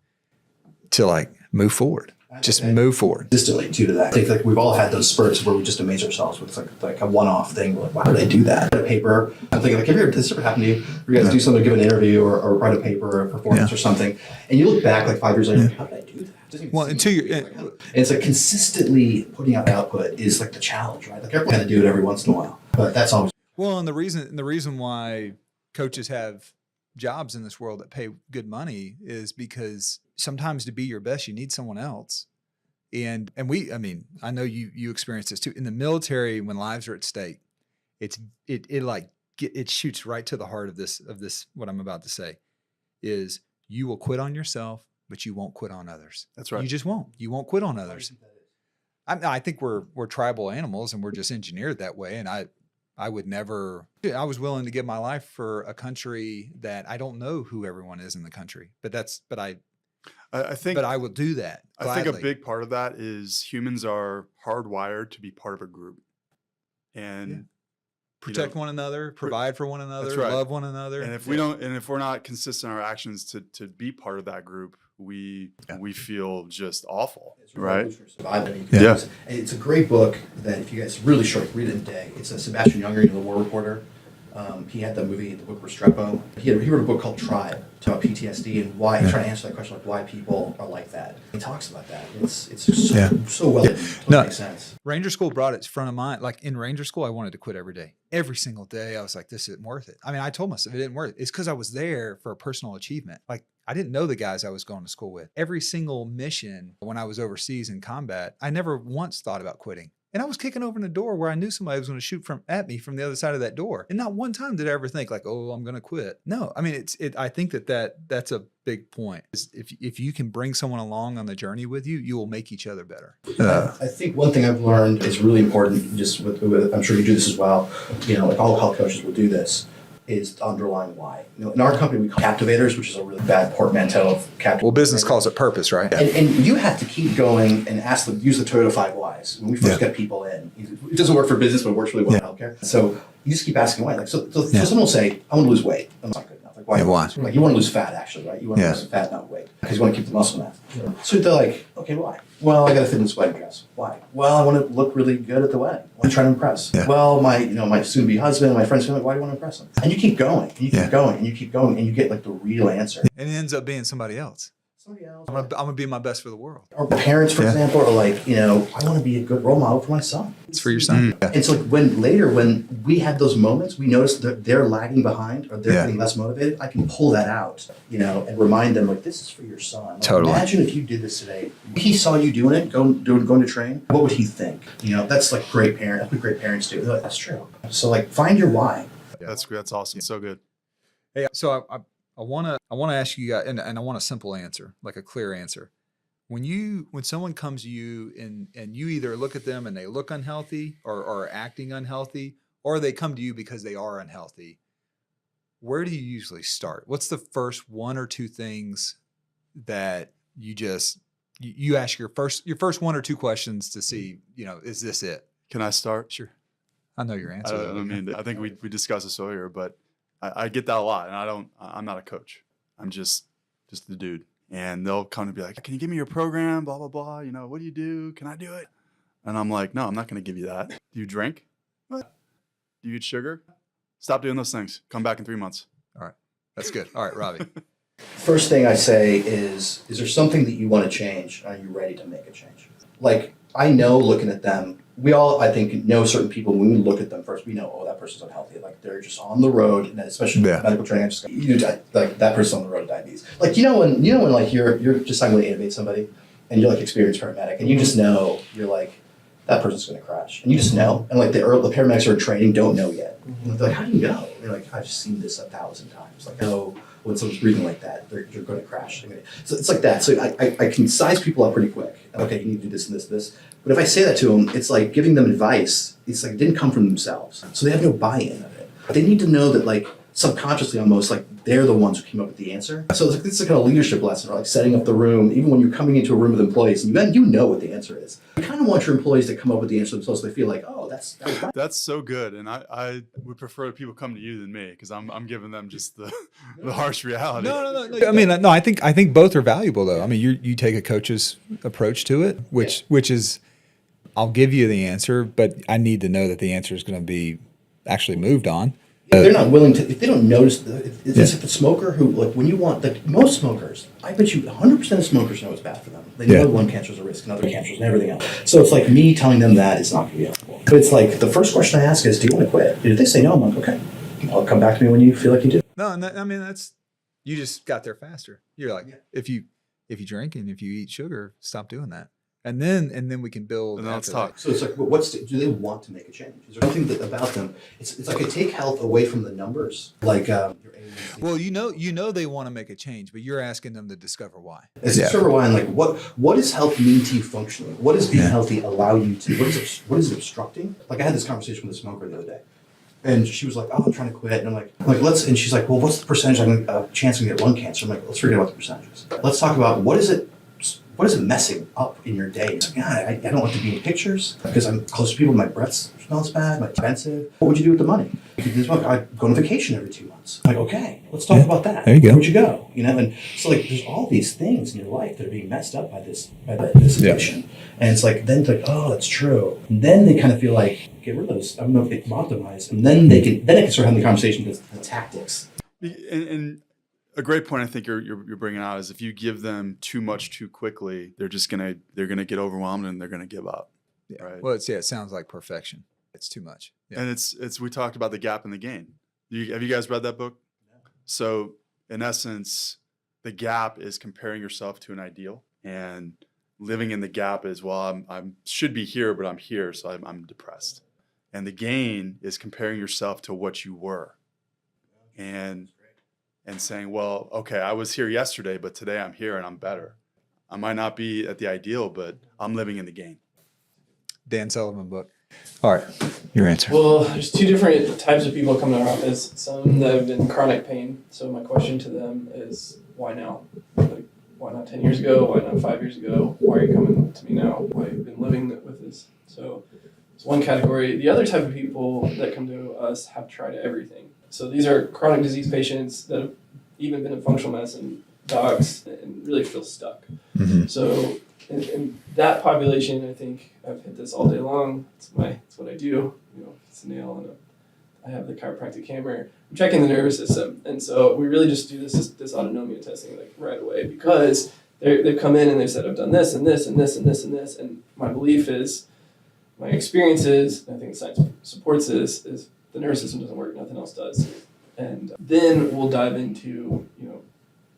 to like move forward. Just move forward. Consistently too to that. I think like we've all had those spurts where we just amaze ourselves with like a one-off thing. We're like, why did I do that? Write a paper. I'm thinking like, has this ever happened to you? You guys do something, give an interview or write a paper or a performance or something, and you look back like 5 years later, like, how did I do that? Well, until you're, it's like consistently putting out output is like the challenge, right? Like everyone's going to do it every once in a while, but that's always. Well, and the reason why coaches have jobs in this world that pay good money is because sometimes to be your best, you need someone else. And I know you experience this too. In the military, when lives are at stake, it shoots right to the heart of this, what I'm about to say is you will quit on yourself, but you won't quit on others. That's right. You just won't. You won't quit on others. I think we're tribal animals and we're just engineered that way. And I would never, I was willing to give my life for a country that I don't know who everyone is in the country, but I will do that gladly. I think a big part of that is humans are hardwired to be part of a group and protect one another, provide for one another, right. Love one another. And if we're not consistent in our actions to be part of that group, we feel just awful, right? Yeah. It's a great book that if you guys really short, read it in a day. It's a Sebastian Junger, the war reporter. He had the movie, the book Restrepo. He wrote a book called Tribe, about PTSD and why, trying to answer that question, like why people are like that. He talks about that. It's so well written. It makes sense. Ranger School brought it front of mind. Like in Ranger School, I wanted to quit every day. Every single day, I was like, this isn't worth it. I mean, I told myself it didn't worth it. It's because I was there for a personal achievement. Like I didn't know the guys I was going to school with. Every single mission when I was overseas in combat, I never once thought about quitting. And I was kicking open a door where I knew somebody was going to shoot at me from the other side of that door. And not one time did I ever think like, oh, I'm going to quit. No, I mean, I think that's a big point. If you can bring someone along on the journey with you, you will make each other better. I think one thing I've learned is really important, just with I'm sure you do this as well, like all health coaches will do this, is the underlying why. In our company, we call captivators, which is a really bad portmanteau of captivators. Well, business calls it purpose, right? And you have to keep going and use the Toyota 5 whys. When we first get people in, it doesn't work for business, but it works really well in healthcare. So you just keep asking why. Like, so someone will say, I want to lose weight. I'm not good enough. Like, why? Like, you want to lose fat, actually, right? You want to lose fat, not weight, because you want to keep the muscle mass. So they're like, okay, why? Well, I got to fit in this wedding dress. Why? Well, I want to look really good at the wedding. I'm trying to impress. Yeah. Well, my soon-to-be husband, my friends, why do you want to impress them? And you keep going, and you keep going, and you keep going, and you get like the real answer. And it ends up being somebody else. somebody else. I'm gonna be my best for the world. Or parents, for example, are like, I want to be a good role model for my son. It's for your son. Yeah. And so like when we have those moments, we notice that they're lagging behind or they're getting less motivated. I can pull that out, and remind them like, this is for your son. Like, Totally. Imagine if you did this today. If he saw you doing it, going to train, what would he think? That's like great parent. That's what great parents do. They're like, that's true. So like find your why. That's awesome. So good. Hey, so I want to ask you guys, and I want a simple answer, like a clear answer. When someone comes to you and you either look at them and they look unhealthy or are acting unhealthy, or they come to you because they are unhealthy, where do you usually start? What's the first one or two things that you ask your first one or two questions to see, is this it? Can I start? Sure. I know your answer. I think we discussed this earlier, but I get that a lot, and I'm not a coach. I'm just the dude. And they'll come and be like, can you give me your program? Blah, blah, blah. What do you do? Can I do it? And I'm like, no, I'm not going to give you that. Do you drink? What? Do you eat sugar? Stop doing those things. Come back in 3 months. All right. That's good. All right, Robbie. First thing I say is there something that you want to change? Are you ready to make a change? Like, I know looking at them, we all, I think, know certain people. When we look at them first, we know, that person's unhealthy. Like, they're just on the road, and especially with medical training, I just go, like, that person's on the road to diabetes. Like, when like you're just talking to innovate somebody, and you're like experienced paramedic, and you just know, you're like, that person's going to crash. And you just know. And like the paramedics who are training don't know yet. They're like, how do you know? They're like, I've seen this 1,000 times. Like, no, when someone's breathing like that, you're going to crash. So it's like that. So I can size people up pretty quick. Okay, you need to do this and this and this. But if I say that to them, it's like giving them advice. It's like it didn't come from themselves. So they have no buy-in of it. They need to know that, like, subconsciously almost, like, they're the ones who came up with the answer. So it's like this is like a leadership lesson, or like setting up the room, even when you're coming into a room with employees, and you know what the answer is. You kind of want your employees to come up with the answer themselves, so they feel like, oh, that's so good. And I would prefer people come to you than me, because I'm giving them just the harsh reality. No. I mean, no. I think both are valuable, though. I mean, you take a coach's approach to it, which is, I'll give you the answer, but I need to know that the answer is going to be actually moved on. If they're not willing to, if they don't notice, it's like the smoker who, like, when you want, like, most smokers, I bet you 100% of smokers know it's bad for them. They know lung cancer is a risk and other cancers and everything else. So it's like me telling them that is not going to be helpful. But it's like the first question I ask is, do you want to quit? If they say no, I'm like, okay, I'll come back to me when you feel like you do. No, and I mean, you just got there faster. You're like, if you drink and if you eat sugar, stop doing that. And then we can build. And let's talk. So it's like, do they want to make a change? Is there something about them? It's like I take health away from the numbers, like your age. Well, they want to make a change, but you're asking them to discover why. Discover why, and like what does health mean to you functionally? What does being healthy allow you to? What is it obstructing? Like I had this conversation with a smoker the other day, and she was like, "Oh, I'm trying to quit," and I'm like let's. And she's like, "Well, what's the percentage chance I'm gonna get lung cancer?" I'm like, "Let's forget about the percentages. Let's talk about what is it messing up in your day?" It's like, I don't like to be in pictures because I'm close to people. My breath smells bad. My expensive. What would you do with the money? I go on vacation every 2 months. I'm like, okay, let's talk about that. There you go. Where'd you go? And so like, there's all these things in your life that are being messed up by this addiction. And it's like, then it's like, oh, that's true. And then they kind of feel like, get rid of those. I don't know if they can optimize. And then they can start having the conversation with the tactics. And a great point I think you're bringing out is if you give them too much too quickly, they're gonna get overwhelmed and they're gonna give up. Yeah. Right. Well, it sounds like perfection. It's too much. Yeah. And it's we talked about the gap and the gain. Have you guys read that book? No. So in essence, the gap is comparing yourself to an ideal, and living in the gap is, well, I should be here, but I'm here, so I'm depressed. And the gain is comparing yourself to what you were, and saying, well, okay, I was here yesterday, but today I'm here and I'm better. I might not be at the ideal, but I'm living in the gain. Dan Sullivan book. All right, your answer. Well, there's two different types of people coming to our office. Some that have been in chronic pain. So my question to them is, why now? Like, why not 10 years ago? Why not 5 years ago? Why are you coming to me now? Why have you been living with this? So it's one category. The other type of people that come to us have tried everything. So these are chronic disease patients that have even been in functional medicine docs and really feel stuck. Mm-hmm. So in that population, I think I've hit this all day long. It's what I do. It's a nail and I have the chiropractic hammer. I'm checking the nervous system, and so we really just do this autonomia testing like right away, because they've come in and they've said, I've done this and this and this and this and this. And my belief is, my experience is, and I think science supports this, is the nervous system doesn't work, nothing else does. And then we'll dive into,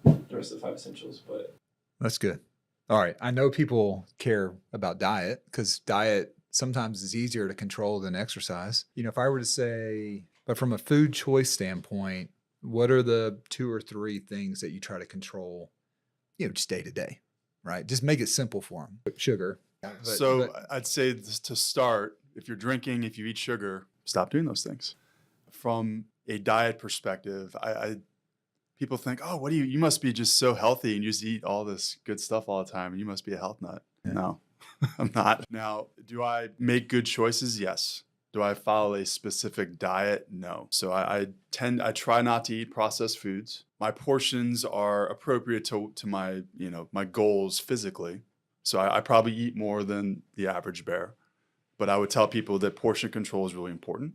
the rest of the 5 essentials. But That's good. All right. I know people care about diet because diet sometimes is easier to control than exercise. If I were to say, but from a food choice standpoint, what are the 2 or 3 things that you try to control, just day to day, right? Just make it simple for them. Sugar. I'd say to start, if you're drinking, if you eat sugar, stop doing those things. From a diet perspective, people think, oh, you must be just so healthy and you just eat all this good stuff all the time and you must be a health nut. Yeah. No, I'm not. Now, do I make good choices? Yes. Do I follow a specific diet? No. So I try not to eat processed foods. My portions are appropriate to my, my goals physically. So I probably eat more than the average bear, but I would tell people that portion control is really important.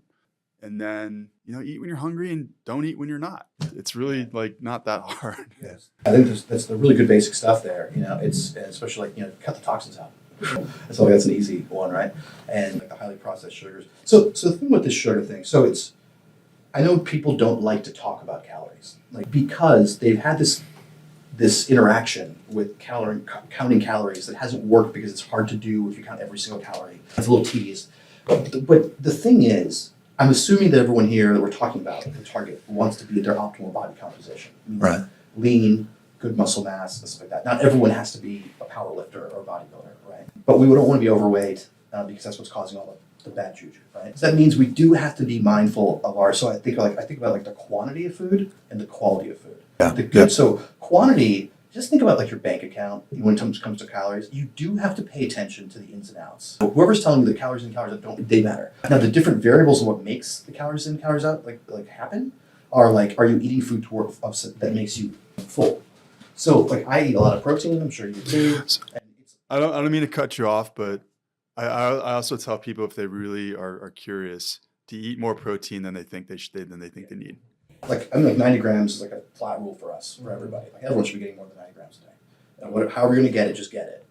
And then, eat when you're hungry and don't eat when you're not. It's really not that hard. Yes. I think that's the really good basic stuff there. It's especially cut the toxins out. So that's an easy one, right? And the highly processed sugars. So the thing with this sugar thing, I know people don't like to talk about calories, because they've had this interaction with counting calories that hasn't worked because it's hard to do if you count every single calorie. It's a little tedious. But the thing is, I'm assuming that everyone here that we're talking about, the target, wants to be at their optimal body composition. Right. Lean, good muscle mass, and stuff like that. Not everyone has to be a power lifter or a bodybuilder, right? But we don't want to be overweight because that's what's causing all the bad juju, right? So that means we do have to be mindful of so I think about the quantity of food and the quality of food. Yeah. So quantity, just think about your bank account when it comes to calories. You do have to pay attention to the ins and outs. So whoever's telling you the calories in, calories out, they matter. Now the different variables of what makes the calories in, calories out happen are are you eating food that makes you full? So I eat a lot of protein. I'm sure you do. I don't mean to cut you off, but I also tell people if they really are curious to eat more protein than they think they need. 90 grams is a flat rule for us, for everybody. Everyone should be getting more than 90 grams a day. However you're going to get it, just get it.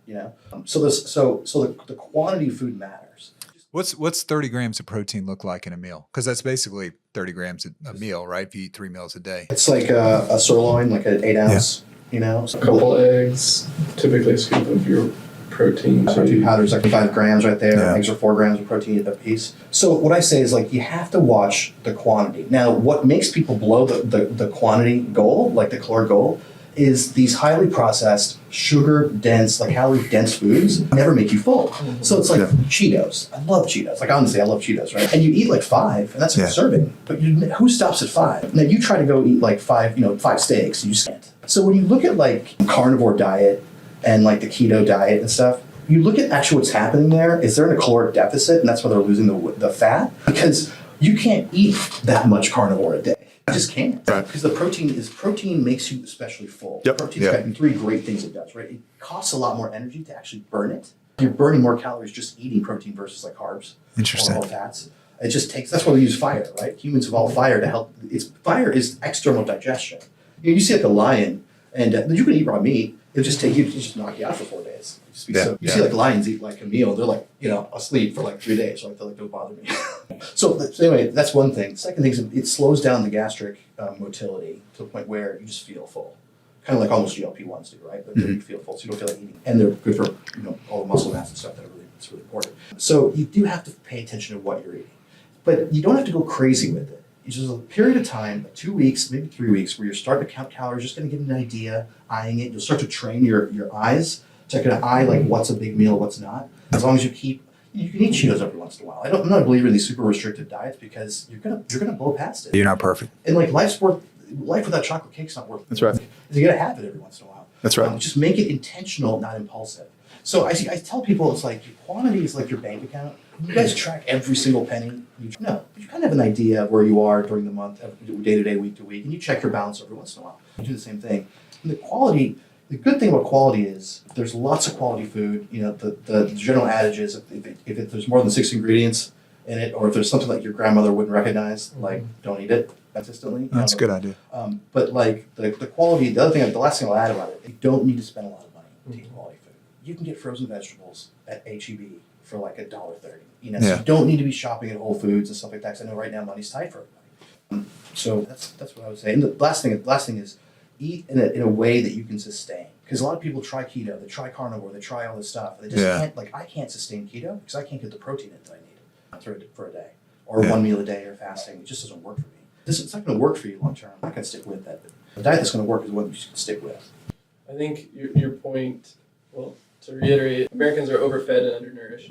So the quantity of food matters. What's 30 grams of protein look like in a meal? Because that's basically 30 grams a meal, right? If you eat 3 meals a day. It's like a sirloin, an 8 ounce. A couple eggs, typically a scoop of your protein. Protein powder is 5 grams right there. Yeah. Eggs are 4 grams of protein a piece. So what I say is you have to watch the quantity. Now, what makes people blow the quantity goal, the caloric goal, is these highly processed, sugar-dense, calorie-dense foods never make you full. Mm-hmm. So it's Cheetos. I love Cheetos. Honestly, I love Cheetos, right? And you eat 5, and that's a serving. But who stops at 5? Now you try to go eat 5 steaks, you just can't. So when you look at carnivore diet and the keto diet and stuff, you look at actually what's happening there. Is there a caloric deficit, and that's why they're losing the fat? Because you can't eat that much carnivore a day. You just can't. Right. Because the protein makes you especially full. Yep. Protein's got 3 great things it does, right? It costs a lot more energy to actually burn it. You're burning more calories just eating protein versus versus Interesting. Or fats. It just takes. That's why we use fire, right? Humans evolved fire to help. Fire is external digestion. You see a lion, and you can eat raw meat. It'll just knock you out for 4 days. You see lions eat a meal. They're asleep for 3 days. So I feel don't bother me. So anyway, that's one thing. Second thing is it slows down the gastric motility to the point where you just feel full. Kind of almost GLP-1s do, right? But you feel full, so you don't feel like eating. And they're good for all the muscle mass and stuff that's really important. So you do have to pay attention to what you're eating. But you don't have to go crazy with it. It's just a period of time, 2 weeks, maybe 3 weeks, where you're starting to count calories, just going to get an idea, eyeing it. You'll start to train your eyes to kind of eye what's a big meal, what's not. As long as you can eat Cheetos every once in a while. I'm not a believer in these super restricted diets because you're gonna blow past it. You're not perfect. And life without chocolate cake's not worth it. That's right. You gotta have it every once in a while. That's right. Just make it intentional, not impulsive. So I tell people it's your quantity is your bank account. You guys track every single penny. No, you kind of have an idea of where you are during the month, day to day, week to week, and you check your balance every once in a while. You do the same thing. And the good thing about quality is there's lots of quality food. The general adage is if there's more than 6 ingredients in it, or if there's something your grandmother wouldn't recognize, don't eat it consistently. That's a good idea. But the quality, the last thing I'll add about it, you don't need to spend a lot of money. to eat quality food. You can get frozen vegetables at HEB for like $1.30. You know, Yeah. so you don't need to be shopping at Whole Foods and stuff like that. 'Cause I know right now money's tight for everybody. So that's what I would say. And the last thing is eat in a way that you can sustain. Because a lot of people try keto, they try carnivore, they try all this stuff. They just can't. Like I can't sustain keto because I can't get the protein in that I need for a day, or one meal a day, or fasting. It just doesn't work for me. It's not going to work for you long term. I'm not going to stick with that. The diet that's going to work is what you should stick with. I think your point, well, to reiterate, Americans are overfed and undernourished.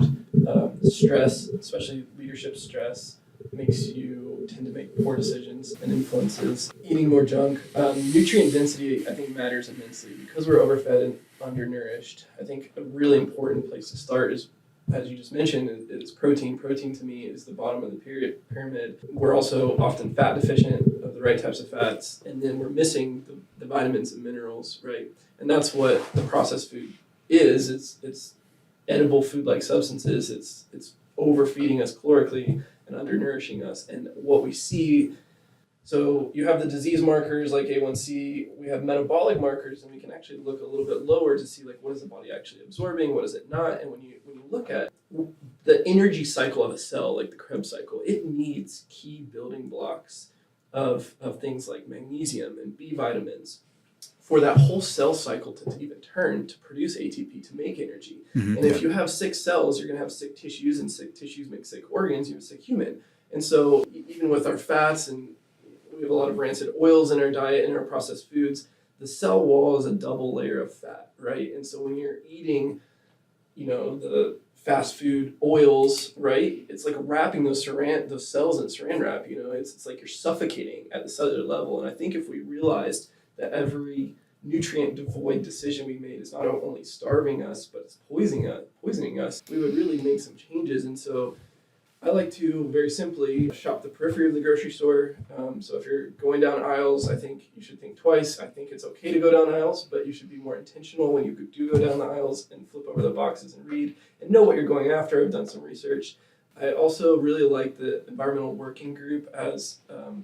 Stress, especially leadership stress, makes you tend to make poor decisions and influences eating more junk. Nutrient density, I think, matters immensely. Because we're overfed and undernourished, I think a really important place to start is, as you just mentioned, is protein. Protein to me is the bottom of the pyramid. We're also often fat deficient of the right types of fats, and then we're missing the vitamins and minerals, right? And that's what the processed food is. It's edible food-like substances. It's overfeeding us calorically and undernourishing us. And what we see, so you have the disease markers like A1C, we have metabolic markers, and we can actually look a little bit lower to see like what is the body actually absorbing, what is it not. And when you look at the energy cycle of a cell, like the Krebs cycle, it needs key building blocks of things like magnesium and B vitamins for that whole cell cycle to even turn to produce ATP to make energy. Mm-hmm. And if you have sick cells, you're going to have sick tissues, and sick tissues make sick organs. You have a sick human. And so even with our fats, and we have a lot of rancid oils in our diet and our processed foods, the cell wall is a double layer of fat, right? And so when you're eating, the fast food oils, right? It's like wrapping those cells in saran wrap. It's like you're suffocating at the cellular level. And I think if we realized that every nutrient devoid decision we made is not only starving us, but it's poisoning us, we would really make some changes. And so I like to very simply shop the periphery of the grocery store. So if you're going down aisles, I think you should think twice. I think it's okay to go down aisles, but you should be more intentional when you do go down the aisles and flip over the boxes and read and know what you're going after. I've done some research. I also really like the Environmental Working Group as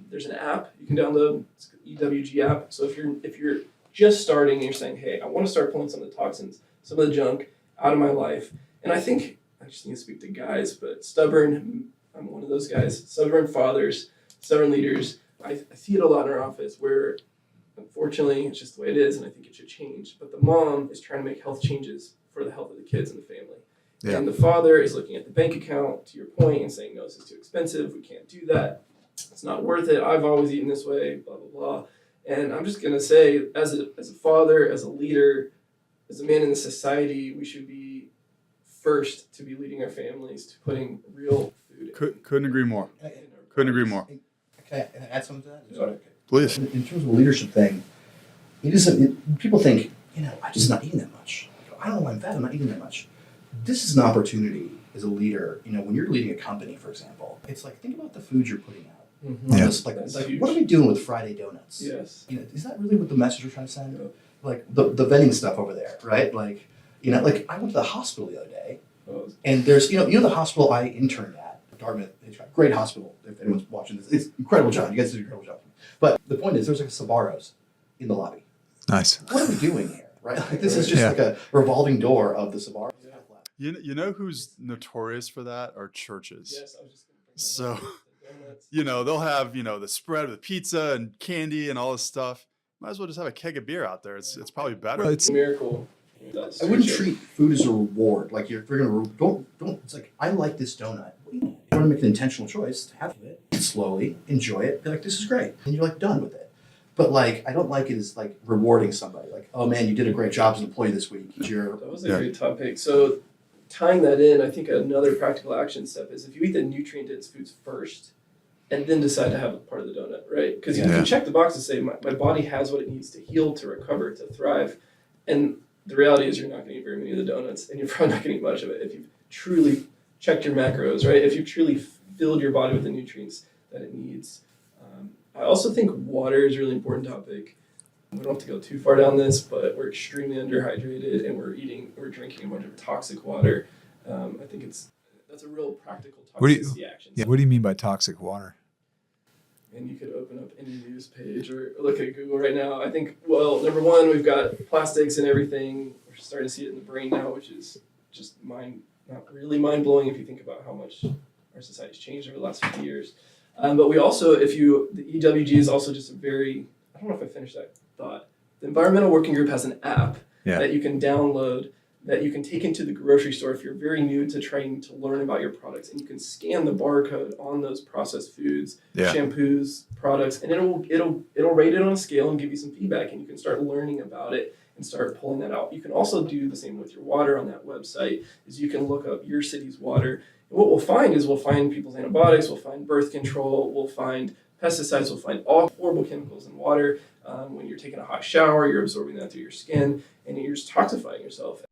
there's an app you can download. It's the EWG app. So if you're just starting and you're saying, hey, I want to start pulling some of the toxins, some of the junk out of my life, and I think I just need to speak to guys, but I'm one of those guys, stubborn fathers, stubborn leaders. I see it a lot in our office where, unfortunately, it's just the way it is, and I think it should change. But the mom is trying to make health changes for the health of the kids and the family. Yeah. And the father is looking at the bank account, to your point, and saying, no, this is too expensive. We can't do that. It's not worth it. I've always eaten this way, blah, blah, blah. And I'm just going to say, as a father, as a leader, as a man in the society, we should be first to be leading our families to putting real food. Couldn't agree more. Couldn't agree more. Can I add something to that? Sure. Okay. Please. In terms of a leadership thing, people think, I'm just not eating that much. I don't know why I'm fat. I'm not eating that much. This is an opportunity as a leader. When you're leading a company, for example, it's like, think about the food you're putting out. Mm-hmm. Yeah. What are we doing with Friday donuts? Yes. Is that really what the message we're trying to send? Yeah. Like the vending stuff over there, right? Like I went to the hospital the other day, and there's, the hospital I interned at, Dartmouth. It's a great hospital. If anyone's watching this, it's an incredible job. You guys did an incredible job. But the point is, there's like a Sbarro's in the lobby. Nice. What are we doing here, right? Like this is just like a revolving door of the Sbarro's. You know who's notorious for that are churches. Yes, I was just going to bring that up. So, they'll have, the spread with pizza and candy and all this stuff. Might as well just have a keg of beer out there. It's probably better. Well, It's a miracle. I wouldn't treat food as a reward. Like if you're gonna don't. It's like, I like this donut. You want to make an intentional choice to have it, eat slowly, enjoy it, be like, this is great, and you're like done with it. But like, I don't like it as like rewarding somebody. Like, oh man, you did a great job as an employee this week. That was a great topic. So tying that in, I think another practical action step is if you eat the nutrient-dense foods first, and then decide to have a part of the donut, right? Because you can check the box and say, my body has what it needs to heal, to recover, to thrive. And the reality is you're not going to eat very many of the donuts, and you're probably not going to eat much of it if you've truly checked your macros, right? If you've truly filled your body with the nutrients that it needs. I also think water is a really important topic. We don't have to go too far down this, but we're extremely underhydrated, and we're drinking a bunch of toxic water. I think that's a real practical toxicity action. What do you mean by toxic water? And you could open up any news page or look at Google right now. I think, well, number one, we've got plastics and everything. We're starting to see it in the brain now, which is just not really mind blowing if you think about how much our society's changed over the last 50 years. But we also, the EWG is also just I don't know if I finished that thought. The Environmental Working Group has an app that you can download that you can take into the grocery store if you're very new to trying to learn about your products, and you can scan the barcode on those processed foods, shampoos, products, and it'll rate it on a scale and give you some feedback, and you can start learning about it and start pulling that out. You can also do the same with your water on that website, is you can look up your city's water. And what we'll find people's antibiotics, we'll find birth control, we'll find pesticides, we'll find all horrible chemicals in water. When you're taking a hot shower, you're absorbing that through your skin, and you're just toxifying yourself.